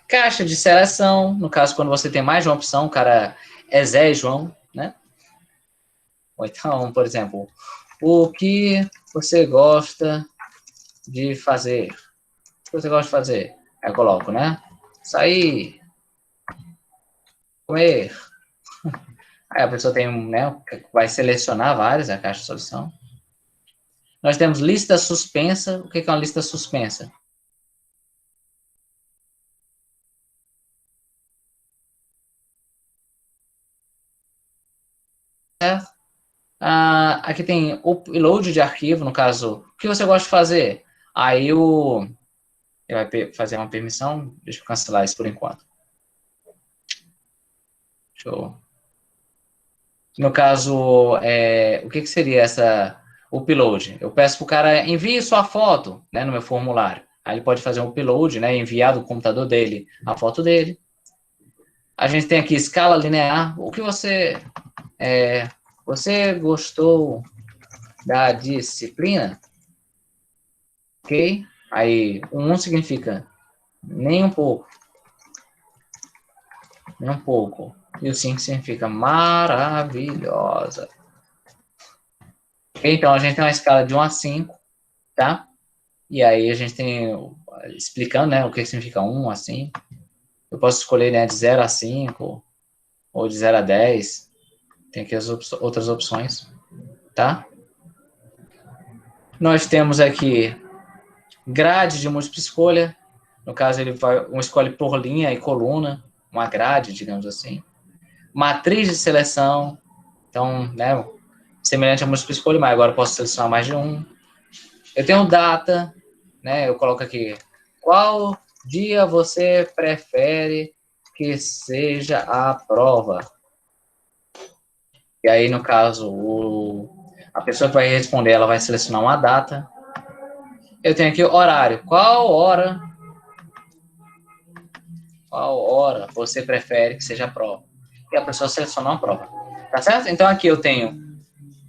Caixa de seleção, no caso, quando você tem mais de uma opção, o cara é Zé e João, né? Ou então, por exemplo, o que você gosta de fazer? O que você gosta de fazer? Aí eu coloco, né? Sair, comer. Aí a pessoa tem, né? Vai selecionar várias, a caixa de seleção. Nós temos lista suspensa. O que é uma lista suspensa? Aqui tem upload de arquivo, no caso, o que você gosta de fazer? Aí ele vai fazer uma permissão, deixa eu cancelar isso por enquanto. Show. No caso, o que seria essa upload? Eu peço para o cara envie sua foto, né, no meu formulário. Aí ele pode fazer um upload, né, enviar do computador dele a foto dele. A gente tem aqui escala linear. O que você gostou da disciplina? Ok? Aí, 1 significa nem um pouco. Nem um pouco. E o 5 significa maravilhosa. Ok? Então, a gente tem uma escala de 1 a 5, tá? E aí, a gente tem, explicando, né, o que significa 1 a 5. Eu posso escolher, né, de 0 a 5, ou de 0 a 10. Tem aqui as outras opções, tá? Nós temos aqui grade de múltipla escolha. No caso, ele escolhe por linha e coluna, uma grade, digamos assim. Matriz de seleção. Então, né, semelhante a múltipla escolha, mas agora eu posso selecionar mais de um. Eu tenho data, né, eu coloco aqui, qual dia você prefere que seja a prova? E aí, no caso, a pessoa que vai responder, ela vai selecionar uma data. Eu tenho aqui o horário. Qual hora você prefere que seja a prova? E a pessoa seleciona uma prova. Tá certo? Então, aqui eu tenho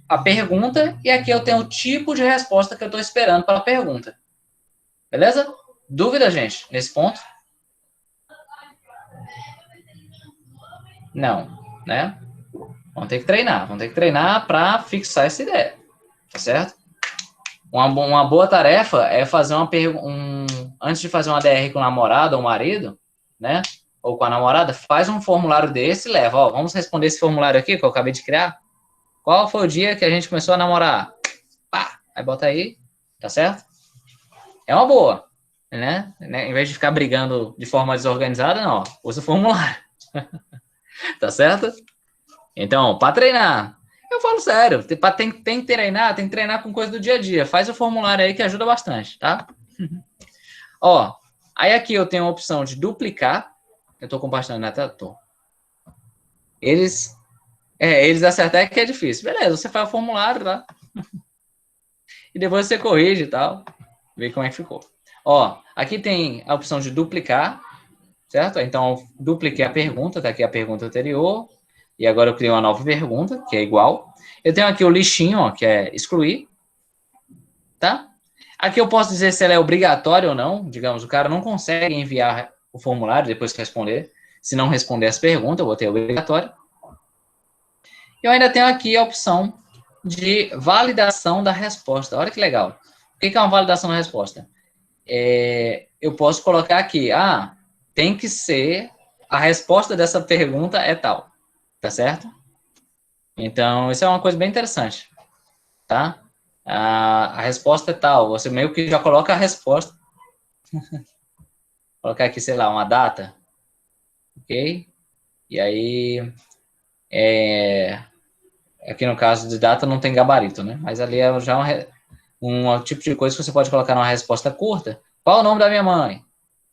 a pergunta e aqui eu tenho o tipo de resposta que eu estou esperando para a pergunta. Beleza? Dúvida, gente, nesse ponto? Não, né? Vamos ter que treinar para fixar essa ideia. Tá certo? Uma boa tarefa é fazer antes de fazer uma DR com o namorado ou marido, né? Ou com a namorada, faz um formulário desse e leva. Ó, vamos responder esse formulário aqui que eu acabei de criar. Qual foi o dia que a gente começou a namorar? Pá, aí bota aí, tá certo? É uma boa, né? Em vez de ficar brigando de forma desorganizada, não, ó, usa o formulário. Tá certo? Então, para treinar, eu falo sério, tem que treinar com coisa do dia a dia. Faz o formulário aí que ajuda bastante, tá? Ó, aí aqui eu tenho a opção de duplicar. Eu tô compartilhando na tela? Tô. Eles acertarem que é difícil. Beleza, você faz o formulário, tá? E depois você corrige e tal. Vê como é que ficou. Ó, aqui tem a opção de duplicar, certo? Então, dupliquei a pergunta, tá aqui a pergunta anterior. E agora eu criei uma nova pergunta, que é igual. Eu tenho aqui o lixinho, ó, que é excluir, tá? Aqui eu posso dizer se ela é obrigatória ou não. Digamos, o cara não consegue enviar o formulário depois que responder. Se não responder as perguntas, eu botei obrigatório. Eu ainda tenho aqui a opção de validação da resposta. Olha que legal. O que é uma validação da resposta? Eu posso colocar aqui, tem que ser, a resposta dessa pergunta é tal. Tá certo? Então, isso é uma coisa bem interessante. Tá? A resposta é tal. Você meio que já coloca a resposta. Colocar aqui, sei lá, uma data. Ok? E aí, aqui no caso de data não tem gabarito, né? Mas ali é já um tipo de coisa que você pode colocar numa resposta curta. Qual é o nome da minha mãe?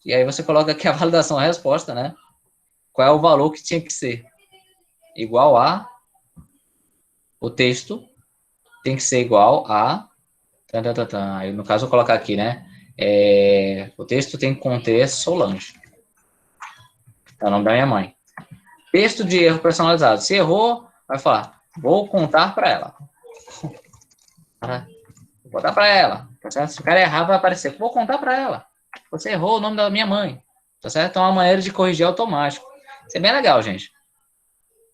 E aí você coloca aqui a validação da resposta, né? Qual é o valor que tinha que ser? Igual a... O texto tem que ser igual a... Aí, no caso, eu vou colocar aqui, né? O texto tem que conter Solange. É o nome da minha mãe. Texto de erro personalizado. Se errou, vai falar, vou contar para ela. Vou contar para ela. Tá certo? Se o cara errar, vai aparecer, vou contar para ela. Você errou o nome da minha mãe. Tá certo? Então é uma maneira de corrigir automático. Isso é bem legal, gente.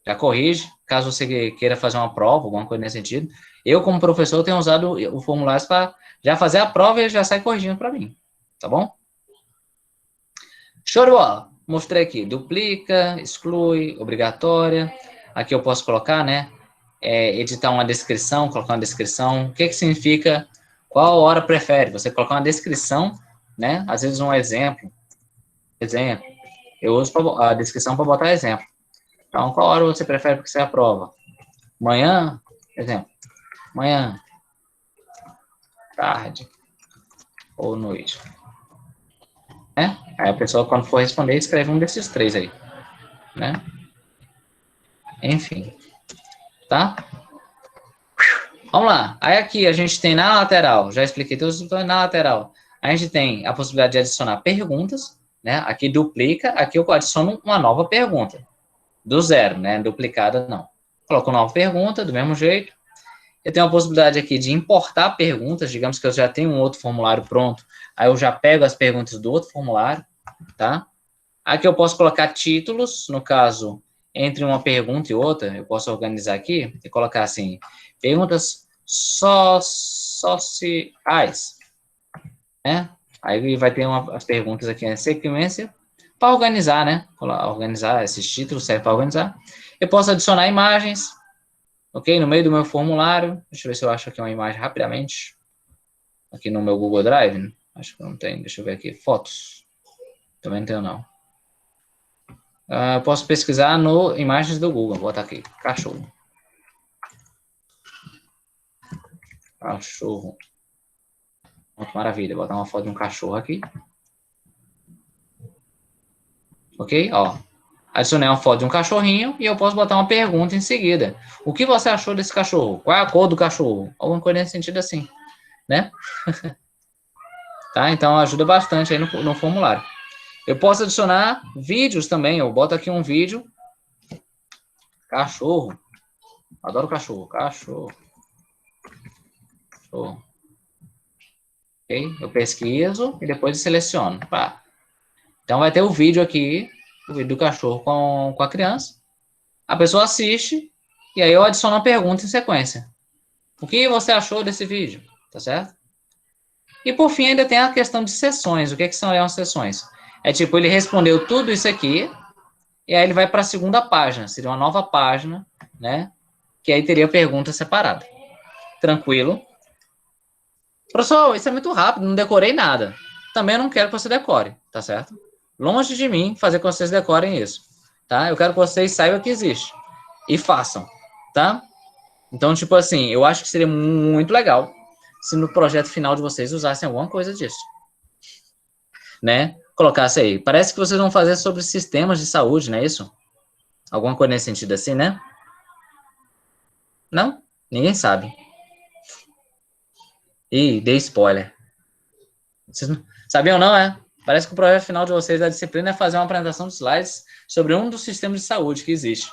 Já corrige, caso você queira fazer uma prova, alguma coisa nesse sentido. Eu, como professor, tenho usado o formulário para já fazer a prova e ele já sai corrigindo para mim. Tá bom? Show de bola. Mostrei aqui. Duplica, exclui, obrigatória. Aqui eu posso colocar, né? Editar uma descrição, colocar uma descrição. O que significa? Qual hora prefere? Você colocar uma descrição, né? Às vezes um exemplo. Eu uso a descrição para botar exemplo. Então, qual hora você prefere que você aprova? Manhã, exemplo. Manhã, tarde ou noite. Né? Aí a pessoa, quando for responder, escreve um desses três aí. Né? Enfim. Tá? Vamos lá. Aí aqui a gente tem na lateral, já expliquei tudo, na lateral. A gente tem a possibilidade de adicionar perguntas, né? Aqui duplica, aqui eu adiciono uma nova pergunta. Do zero, né? Duplicada não. Coloco uma nova pergunta, do mesmo jeito. Eu tenho a possibilidade aqui de importar perguntas, digamos que eu já tenho um outro formulário pronto, aí eu já pego as perguntas do outro formulário, tá? Aqui eu posso colocar títulos, no caso, entre uma pergunta e outra, eu posso organizar aqui e colocar assim, perguntas sociais, né? Aí vai ter as perguntas aqui em sequência, para organizar, né? Organizar esses títulos, serve para organizar. Eu posso adicionar imagens, ok? No meio do meu formulário, deixa eu ver se eu acho aqui uma imagem rapidamente, aqui no meu Google Drive, né? Acho que não tem, deixa eu ver aqui, fotos, também não tenho não. Posso pesquisar no imagens do Google, vou botar aqui, cachorro. Cachorro. Pronto, maravilha, vou botar uma foto de um cachorro aqui. Ok? Ó, adicionei uma foto de um cachorrinho e eu posso botar uma pergunta em seguida. O que você achou desse cachorro? Qual é a cor do cachorro? Alguma coisa nesse sentido assim, né? Tá? Então ajuda bastante aí no formulário. Eu posso adicionar vídeos também. Eu boto aqui um vídeo. Cachorro. Adoro cachorro. Cachorro. Ok? Eu pesquiso e depois seleciono. Pá. Então vai ter o vídeo aqui, o vídeo do cachorro com a criança. A pessoa assiste e aí eu adiciono uma pergunta em sequência. O que você achou desse vídeo? Tá certo? E por fim ainda tem a questão de sessões. O que são as sessões? É tipo, ele respondeu tudo isso aqui, e aí ele vai para a segunda página. Seria uma nova página, né? Que aí teria pergunta separada. Tranquilo. Professor, isso é muito rápido, não decorei nada. Também eu não quero que você decore, tá certo? Longe de mim fazer com que vocês decorem isso, tá? Eu quero que vocês saibam que existe. E façam, tá? Então, tipo assim, eu acho que seria muito legal se no projeto final de vocês usassem alguma coisa disso. Né? Colocasse aí. Parece que vocês vão fazer sobre sistemas de saúde, não é isso? Alguma coisa nesse sentido assim, né? Não? Ninguém sabe. Ih, dei spoiler. Vocês não... Sabiam não, é? Parece que o projeto final de vocês da disciplina é fazer uma apresentação de slides sobre um dos sistemas de saúde que existe.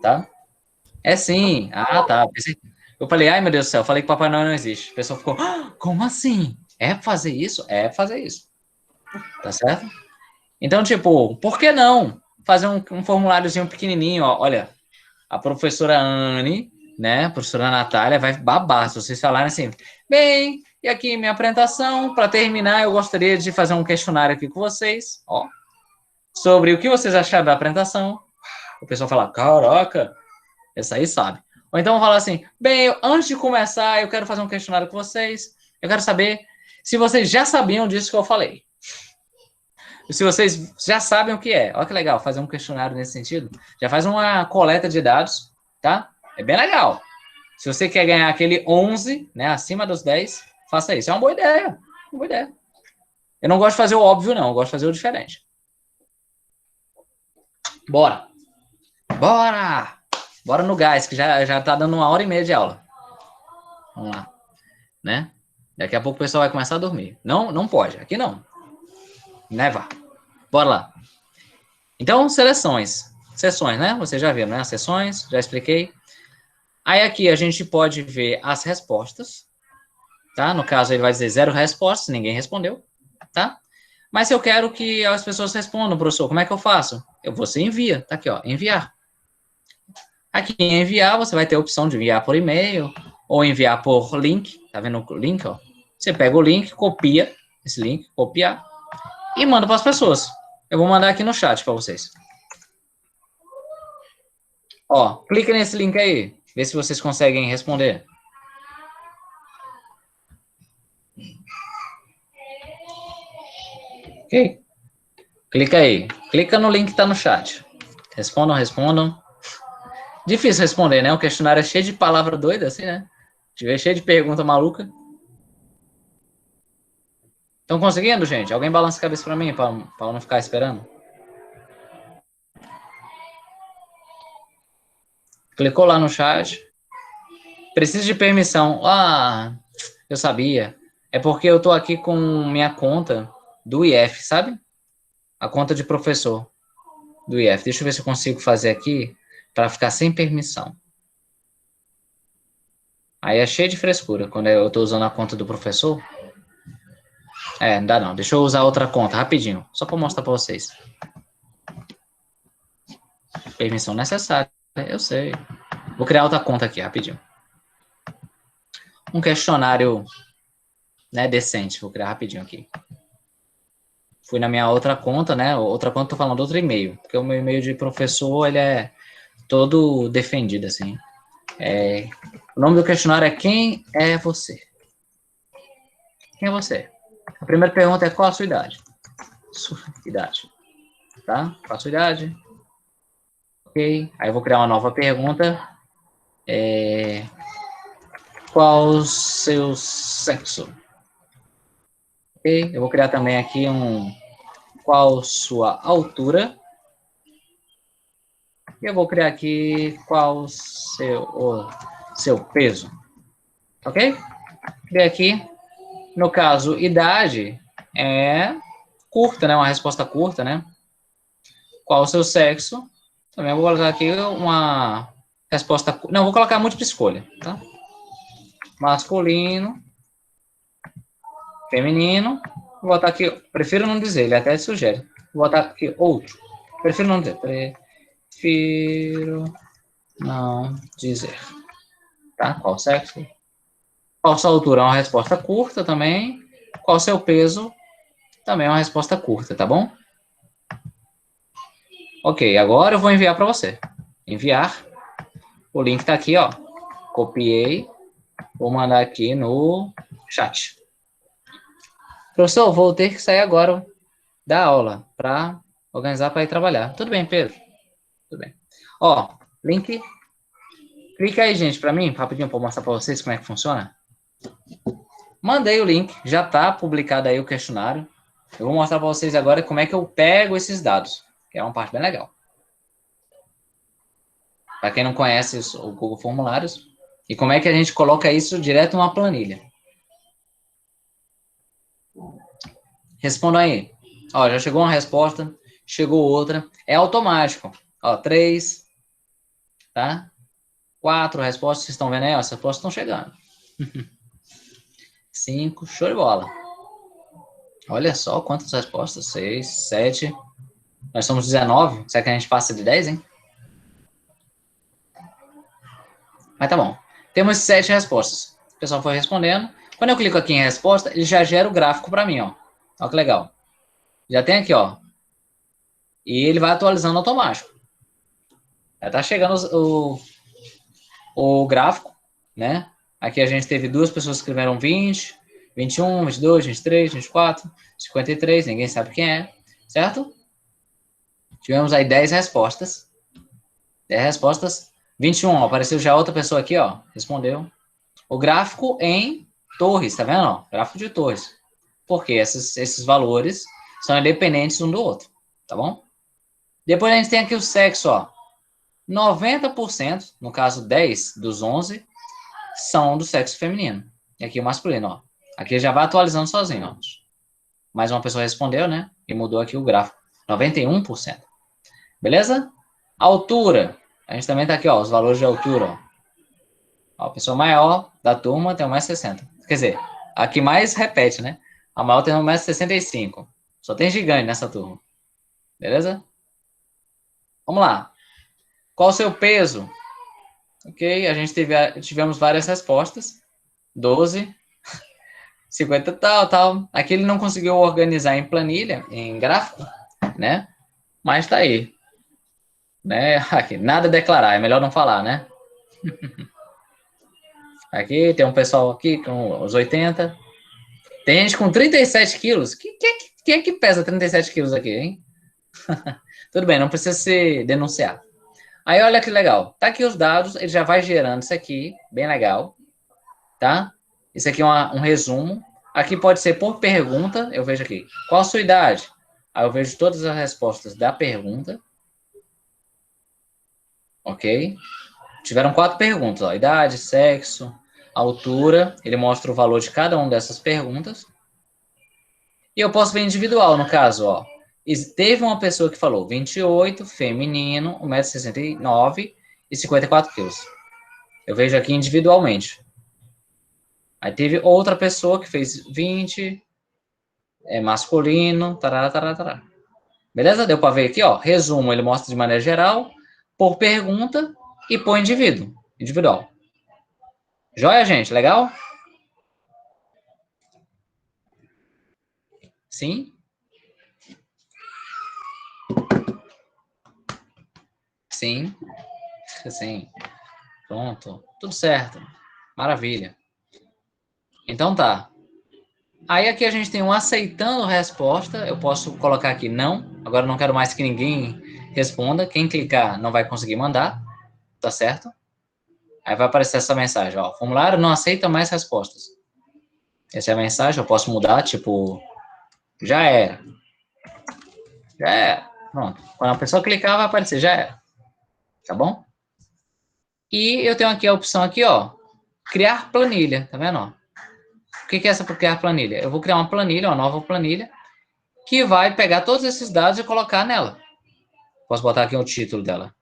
Tá? É sim. Ah, tá. Eu falei, ai meu Deus do céu, eu falei que Papai Noel não existe. A pessoa ficou, "Ah, como assim? É fazer isso? É fazer isso. Tá certo? Então, tipo, por que não fazer um formuláriozinho pequenininho, ó, olha, a professora Anne, né, a professora Natália vai babar se vocês falarem assim, bem, e aqui minha apresentação, para terminar, eu gostaria de fazer um questionário aqui com vocês, ó, sobre o que vocês acharam da apresentação. O pessoal fala, caraca, essa aí sabe. Ou então falar assim, bem, antes de começar, eu quero fazer um questionário com vocês, eu quero saber se vocês já sabiam disso que eu falei. Se vocês já sabem o que é. Olha que legal, fazer um questionário nesse sentido. Já faz uma coleta de dados, tá? É bem legal. Se você quer ganhar aquele 11, né, acima dos 10, faça isso. É uma boa ideia. Uma boa ideia. Eu não gosto de fazer o óbvio, não. Eu gosto de fazer o diferente. Bora. Bora! Bora no gás, que já tá dando 1h30 de aula. Vamos lá. Né? Daqui a pouco o pessoal vai começar a dormir. Não, não pode. Aqui não. Never. Bora lá. Então, sessões, né? Você já viu, né? As sessões, já expliquei. Aí aqui a gente pode ver as respostas, tá? No caso, ele vai dizer 0 respostas, ninguém respondeu, tá? Mas se eu quero que as pessoas respondam, professor, como é que eu faço? Você envia, tá aqui, ó, enviar. Aqui em enviar, você vai ter a opção de enviar por e-mail ou enviar por link, tá vendo o link, ó? Você pega o link, copia esse link, copiar, e manda para as pessoas. Eu vou mandar aqui no chat para vocês. Ó, clica nesse link aí, vê se vocês conseguem responder. Ok? Clica aí. Clica no link que tá no chat. Respondam. Difícil responder, né? O questionário é cheio de palavra doida, assim, né? Cheio de pergunta maluca. Estão conseguindo, gente? Alguém balança a cabeça para mim, para eu não ficar esperando? Clicou lá no chat. Precisa de permissão. Ah, eu sabia. É porque eu tô aqui com minha conta do IF, sabe? A conta de professor do IF. Deixa eu ver se eu consigo fazer aqui para ficar sem permissão. Aí é cheio de frescura quando eu tô usando a conta do professor. Não dá não. Deixa eu usar outra conta, rapidinho. Só para mostrar para vocês. Permissão necessária. Eu sei. Vou criar outra conta aqui, rapidinho. Um questionário, né, decente. Vou criar rapidinho aqui. Fui na minha outra conta, né? Outra conta, tô falando outro e-mail. Porque o meu e-mail de professor, ele é todo defendido, assim. O nome do questionário é Quem é você? Quem é você? A primeira pergunta é qual a sua idade? Sua idade. Tá? Qual a sua idade? Ok. Aí eu vou criar uma nova pergunta. Qual o seu sexo? Ok. Eu vou criar também aqui qual sua altura? E eu vou criar aqui qual o seu peso. Ok? Criei aqui. No caso, idade é curta, né? Uma resposta curta, né? Qual o seu sexo? Também vou colocar aqui uma resposta... Não, vou colocar múltipla escolha, tá? Masculino, feminino. Vou botar aqui, prefiro não dizer, ele até sugere. Vou botar aqui outro. Prefiro não dizer. Prefiro não dizer. Tá? Qual o sexo? Qual a sua altura? É uma resposta curta também. Qual o seu peso? Também é uma resposta curta, tá bom? Ok, agora eu vou enviar para você. Enviar. O link tá aqui, ó. Copiei. Vou mandar aqui no chat. Professor, vou ter que sair agora da aula para organizar para ir trabalhar. Tudo bem, Pedro? Tudo bem. Ó, link. Clica aí, gente, para mim, rapidinho, para mostrar para vocês como é que funciona. Mandei o link, já está publicado aí o questionário. Eu vou mostrar para vocês agora como é que eu pego esses dados, que é uma parte bem legal. Para quem não conhece o Google Formulários, e como é que a gente coloca isso direto numa planilha. Respondam aí. Ó, já chegou uma resposta, chegou outra. É automático. Ó, 3, tá? 4 respostas, vocês estão vendo aí? Ó, as respostas estão chegando. 5, show de bola. Olha só quantas respostas. 6, 7. Nós somos 19. Será que a gente passa de 10, hein? Mas tá bom. Temos 7 respostas. O pessoal foi respondendo. Quando eu clico aqui em resposta, ele já gera o gráfico para mim, ó. Olha que legal. Já tem aqui, ó. E ele vai atualizando automático. Já tá chegando o gráfico, né? Aqui a gente teve 2 pessoas que escreveram 20, 21, 22, 23, 24, 53, ninguém sabe quem é, certo? Tivemos aí 10 respostas. 10 respostas. 21, ó, apareceu já outra pessoa aqui, ó, respondeu. O gráfico em torres, tá vendo? Ó? Gráfico de torres. Porque esses valores são independentes um do outro, tá bom? Depois a gente tem aqui o sexo, ó. 90%, no caso 10 dos 11, são do sexo feminino. E aqui o masculino, ó. Aqui já vai atualizando sozinho, ó. Mais uma pessoa respondeu, né? E mudou aqui o gráfico. 91%. Beleza? Altura. A gente também tá aqui, ó, os valores de altura, ó. Ó, a pessoa maior da turma tem 1,60 m. Quer dizer, a que mais repete, né? A maior tem 1,65 m. Só tem gigante nessa turma. Beleza? Vamos lá. Qual o seu peso? Ok, a gente tivemos várias respostas. 12, 50 tal, tal. Aqui ele não conseguiu organizar em planilha, em gráfico, né? Mas tá aí. Né? Aqui, nada a declarar, é melhor não falar, né? Aqui tem um pessoal aqui com os 80. Tem gente com 37 quilos. Quem é que pesa 37 quilos aqui, hein? Tudo bem, não precisa se denunciar. Aí, olha que legal. Tá aqui os dados, ele já vai gerando isso aqui, bem legal, tá? Isso aqui é um resumo. Aqui pode ser por pergunta, eu vejo aqui. Qual a sua idade? Aí eu vejo todas as respostas da pergunta. Ok? Tiveram 4 perguntas, ó. Idade, sexo, altura. Ele mostra o valor de cada uma dessas perguntas. E eu posso ver individual, no caso, ó. Teve uma pessoa que falou 28, feminino, 1,69 m e 54 quilos. Eu vejo aqui individualmente. Aí teve outra pessoa que fez 20, masculino, tarará, tarará, tarará. Beleza? Deu para ver aqui, ó. Resumo, ele mostra de maneira geral, por pergunta e por indivíduo, individual. Joia, gente? Legal? Sim? Sim. Sim. Pronto. Tudo certo. Maravilha. Então tá. Aí aqui a gente tem um aceitando resposta. Eu posso colocar aqui não. Agora eu não quero mais que ninguém responda. Quem clicar não vai conseguir mandar. Tá certo? Aí vai aparecer essa mensagem, ó. Formulário não aceita mais respostas. Essa é a mensagem, eu posso mudar, tipo, já era. Já era. Pronto. Quando a pessoa clicar, vai aparecer, já era. Tá bom? E eu tenho aqui a opção aqui, ó. Criar planilha, tá vendo, ó? O que é essa para criar planilha? Eu vou criar uma planilha, uma nova planilha, que vai pegar todos esses dados e colocar nela. Posso botar aqui o título dela.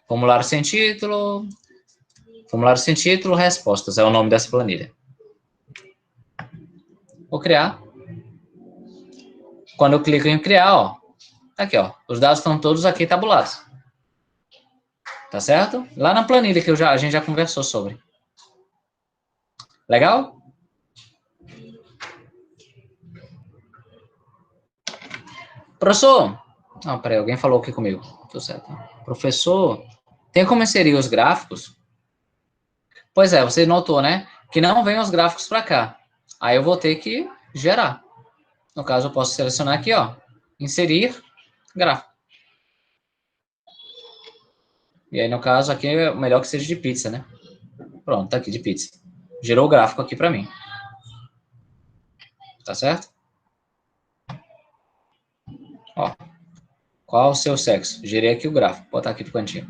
Formulário sem título, respostas, é o nome dessa planilha. Vou criar. Quando eu clico em criar, ó, tá aqui, ó, os dados estão todos aqui tabulados. Tá certo? Lá na planilha que a gente já conversou sobre. Legal? Professor, não, peraí, alguém falou aqui comigo. Tô certo. Professor, tem como inserir os gráficos? Pois é, você notou, né? Que não vem os gráficos para cá. Aí eu vou ter que gerar. No caso, eu posso selecionar aqui, ó, inserir gráfico. E aí, no caso, aqui é melhor que seja de pizza, né? Pronto, tá aqui de pizza. Gerou o gráfico aqui para mim. Tá certo? Ó, qual o seu sexo? Gerei aqui o gráfico, vou botar aqui pro cantinho.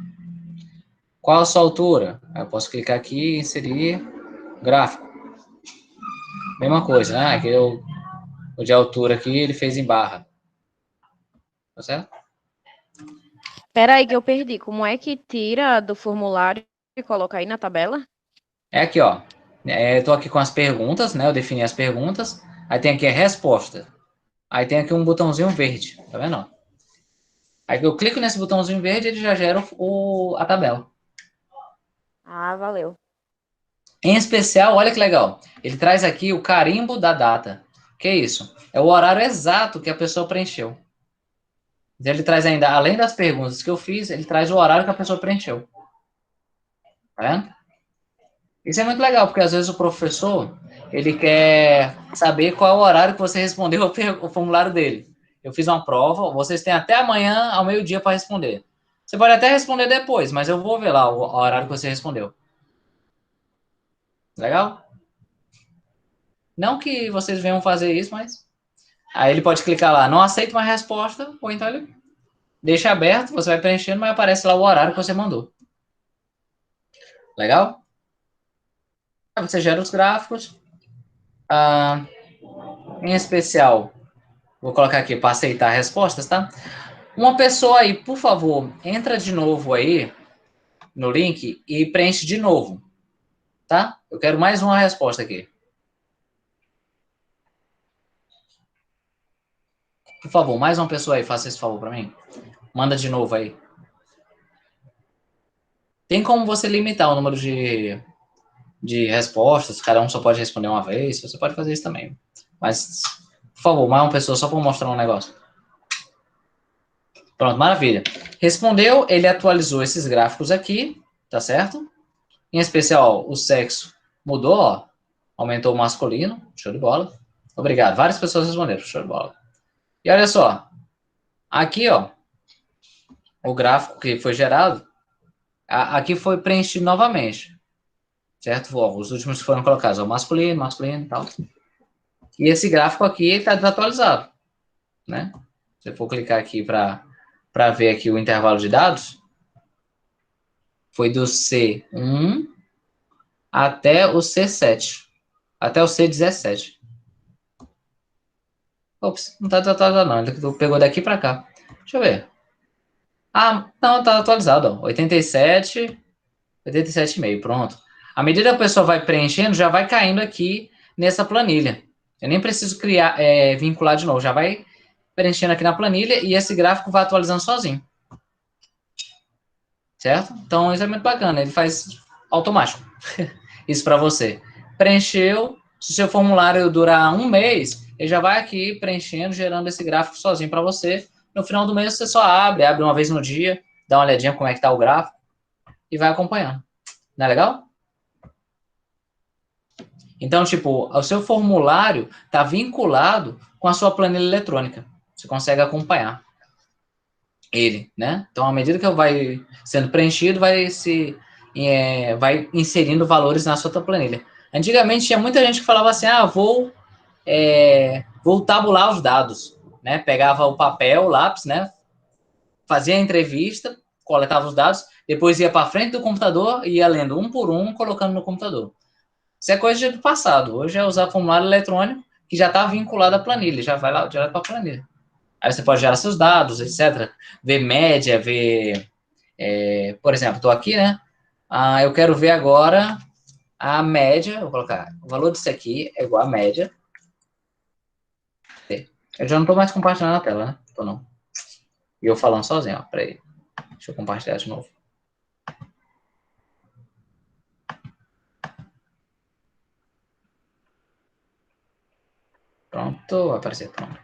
Qual a sua altura? Aí eu posso clicar aqui e inserir gráfico. Mesma coisa, né? Aqui o de altura aqui ele fez em barra. Tá certo? Espera aí que eu perdi. Como é que tira do formulário que colocar aí na tabela? É aqui, ó. Eu tô aqui com as perguntas, né? Eu defini as perguntas. Aí tem aqui a resposta. Aí tem aqui um botãozinho verde, tá vendo? Ó? Aí eu clico nesse botãozinho verde, ele já gera a tabela. Ah, valeu. Em especial, olha que legal. Ele traz aqui o carimbo da data. Que é isso? É o horário exato que a pessoa preencheu. Então, ele traz ainda, além das perguntas que eu fiz, ele traz o horário que a pessoa preencheu. Tá vendo? Isso é muito legal, porque às vezes o professor, ele quer saber qual é o horário que você respondeu o formulário dele. Eu fiz uma prova, vocês têm até amanhã ao meio-dia para responder. Você pode até responder depois, mas eu vou ver lá o horário que você respondeu. Legal? Não que vocês venham fazer isso, mas... Aí ele pode clicar lá, não aceita uma resposta, ou então ele deixa aberto, você vai preenchendo, mas aparece lá o horário que você mandou. Legal? Aí você gera os gráficos. Ah, em especial, vou colocar aqui para aceitar respostas, tá? Uma pessoa aí, por favor, entra de novo aí no link e preenche de novo, tá? Eu quero mais uma resposta aqui. Por favor, mais uma pessoa aí, faça esse favor para mim. Manda de novo aí. Tem como você limitar o número de respostas, cada um só pode responder uma vez, você pode fazer isso também. Mas, por favor, mais uma pessoa só para mostrar um negócio. Pronto, maravilha. Respondeu, ele atualizou esses gráficos aqui, tá certo? Em especial, o sexo mudou, ó. Aumentou o masculino, show de bola. Obrigado, várias pessoas responderam, show de bola. E olha só, aqui, ó, o gráfico que foi gerado, aqui foi preenchido novamente, certo? Ó, os últimos que foram colocados, ó, masculino e tal. E esse gráfico aqui está desatualizado, né? Se eu for clicar aqui para ver aqui o intervalo de dados, foi do C1 até o C7, até o C17. Ops, não está desatualizado não, ele pegou daqui para cá. Deixa eu ver. Ah, não, está atualizado, ó, 87, 87,5, pronto. À medida que a pessoa vai preenchendo, já vai caindo aqui nessa planilha. Eu nem preciso criar, vincular de novo, já vai preenchendo aqui na planilha e esse gráfico vai atualizando sozinho. Certo? Então, isso é muito bacana, ele faz automático. Isso para você. Preencheu, se o seu formulário durar um mês, ele já vai aqui preenchendo, gerando esse gráfico sozinho para você. No final do mês, você só abre uma vez no dia, dá uma olhadinha como é que tá o gráfico e vai acompanhando. Não é legal? Então, tipo, o seu formulário está vinculado com a sua planilha eletrônica. Você consegue acompanhar ele, né? Então, à medida que vai sendo preenchido, vai inserindo valores na sua planilha. Antigamente tinha muita gente que falava assim, vou tabular os dados, né? Pegava o papel, o lápis, né? Fazia a entrevista, coletava os dados, depois ia para frente do computador e ia lendo um por um, colocando no computador. Isso é coisa do passado. Hoje é usar formulário eletrônico que já está vinculado à planilha, já vai lá direto para a planilha. Aí você pode gerar seus dados, etc. Ver média, ver... por exemplo, estou aqui, né? Eu quero ver agora a média, vou colocar, o valor disso aqui é igual a média. Eu já não estou mais compartilhando a tela, né? Tô não. E eu falando sozinho, ó, peraí. Deixa eu compartilhar de novo. Pronto, vai aparecer, pronto.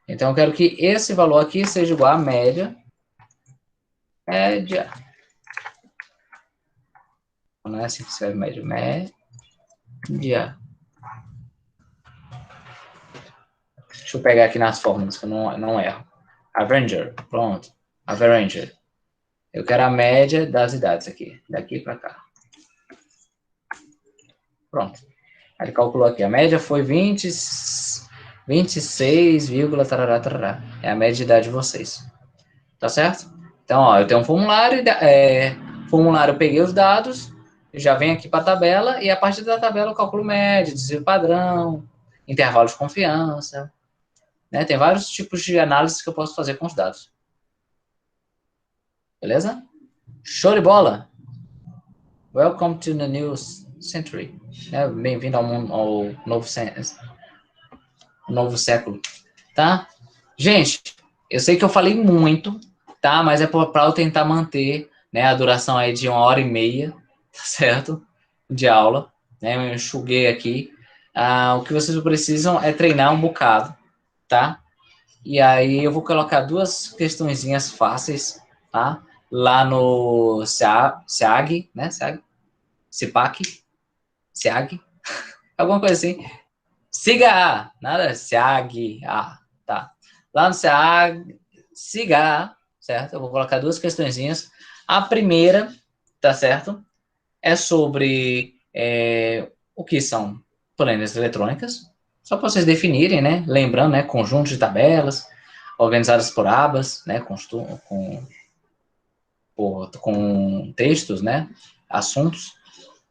Então, eu quero que esse valor aqui seja igual a média. Média. Não é assim que escreve média. Média. Deixa eu pegar aqui nas fórmulas, que eu não erro. Avenger, pronto. Avenger. Eu quero a média das idades aqui, daqui para cá. Pronto. Ele calculou aqui. A média foi 26, tarará, tarará. É a média de idade de vocês. Tá certo? Então, ó, eu tenho um formulário, formulário eu peguei os dados, já venho aqui para a tabela, e a partir da tabela eu calculo média, desvio padrão, intervalo de confiança, né? Tem vários tipos de análise que eu posso fazer com os dados. Beleza? Show de bola! Welcome to the new century. Né? Bem-vindo ao novo século. Tá? Gente, eu sei que eu falei muito, tá? Mas é para eu tentar manter, né, a duração aí de 1h30, tá certo? De aula, né? Eu enxuguei aqui. O que vocês precisam é treinar um bocado, tá? E aí eu vou colocar duas questõezinhas fáceis, tá? Lá no SEAG, né? CIPAC, SEAG, alguma coisa assim. Siga A, nada, SEAG, A, tá? Lá no SEAG, siga A, certo? Eu vou colocar duas questõezinhas. A primeira, tá certo? É sobre o que são planilhas eletrônicas, só para vocês definirem, né? Lembrando, né? Conjuntos de tabelas, organizadas por abas, né? Com textos, né? Assuntos,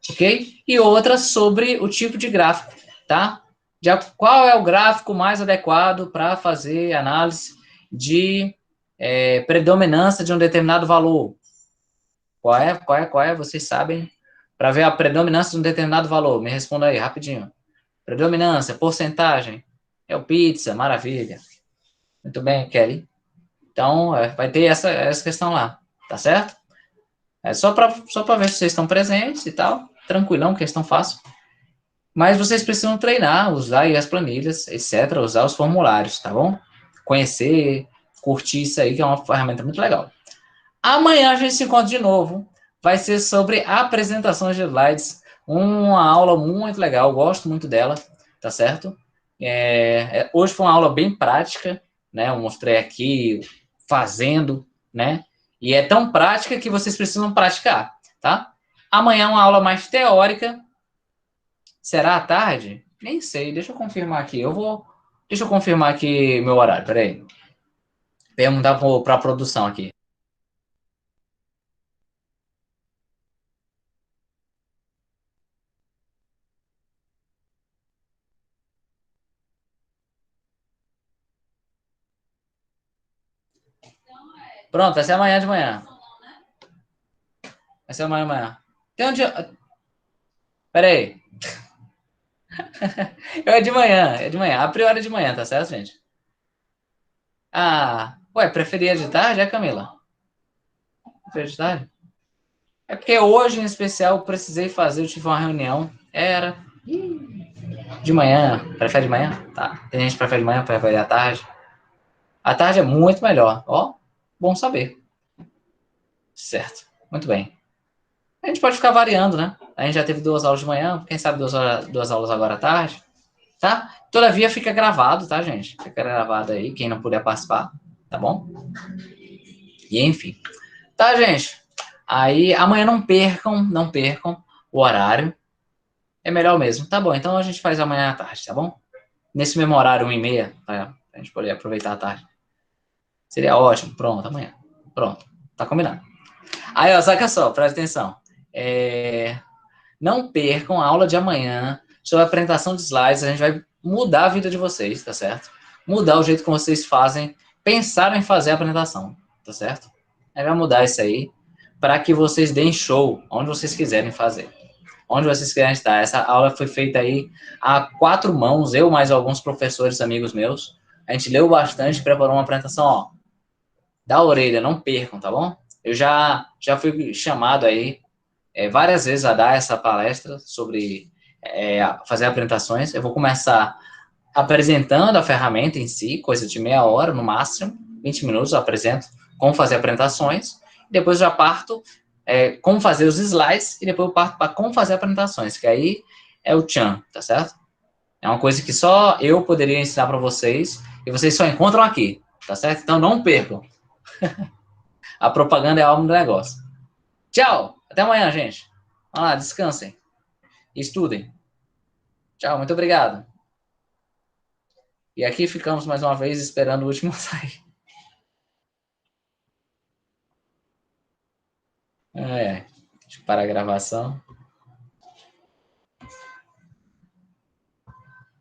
ok? E outra sobre o tipo de gráfico, tá? Qual é o gráfico mais adequado para fazer análise de predominância de um determinado valor? Qual é? Vocês sabem? Para ver a predominância de um determinado valor. Me responda aí, rapidinho. Predominância, porcentagem. É o pizza, maravilha. Muito bem, Kelly. Então, vai ter essa questão lá, tá certo? É só para ver se vocês estão presentes e tal. Tranquilão, questão fácil. Mas vocês precisam treinar, usar aí as planilhas, etc., usar os formulários, tá bom? Conhecer, curtir isso aí, que é uma ferramenta muito legal. Amanhã a gente se encontra de novo. Vai ser sobre apresentações de slides. Uma aula muito legal, gosto muito dela, tá certo? Hoje foi uma aula bem prática, né? Eu mostrei aqui fazendo, né? E é tão prática que vocês precisam praticar, tá? Amanhã uma aula mais teórica. Será à tarde? Nem sei, deixa eu confirmar aqui. Deixa eu confirmar aqui meu horário, peraí. Perguntar para a produção aqui. Pronto, vai ser amanhã de manhã. Vai ser amanhã de manhã. Tem um dia. Peraí. É de manhã, é de manhã. A priori é de manhã, tá certo, gente? Ué, preferia de tarde, Camila? Preferia de tarde? É porque hoje, em especial, eu precisei fazer, eu tive uma reunião. Era. De manhã. Prefere de manhã? Tá. Tem gente que prefere de manhã, prefere à tarde. A tarde é muito melhor. Ó, bom saber. Certo. Muito bem. A gente pode ficar variando, né? A gente já teve 2 aulas de manhã, quem sabe 2 aulas agora à tarde, tá? Todavia fica gravado, tá, gente? Fica gravado aí, quem não puder participar, tá bom? E enfim. Tá, gente? Aí amanhã não percam o horário. É melhor mesmo. Tá bom, então a gente faz amanhã à tarde, tá bom? Nesse mesmo horário, 1h30, pra gente poder aproveitar a tarde. Seria ótimo. Pronto, amanhã. Pronto. Tá combinado. Aí, ó, saca só, presta atenção. Não percam a aula de amanhã sobre a apresentação de slides. A gente vai mudar a vida de vocês, tá certo? Mudar o jeito que vocês fazem, pensaram em fazer a apresentação, tá certo? A gente vai mudar isso aí para que vocês deem show onde vocês quiserem fazer. Onde vocês quiserem estar. Essa aula foi feita aí a 4 mãos, eu mais alguns professores amigos meus. A gente leu bastante, preparou uma apresentação, ó, da orelha, não percam, tá bom? Eu já fui chamado aí várias vezes a dar essa palestra sobre fazer apresentações. Eu vou começar apresentando a ferramenta em si, coisa de meia hora no máximo, 20 minutos eu apresento como fazer apresentações, depois eu já parto como fazer os slides, e depois eu parto para como fazer apresentações, que aí é o tchan, tá certo? É uma coisa que só eu poderia ensinar para vocês, e vocês só encontram aqui, tá certo? Então não percam. A propaganda é a alma do negócio. Tchau, até amanhã, gente. Vamos lá, descansem. Estudem. Tchau, muito obrigado. E aqui ficamos mais uma vez esperando o último sair. Deixa eu parar a gravação.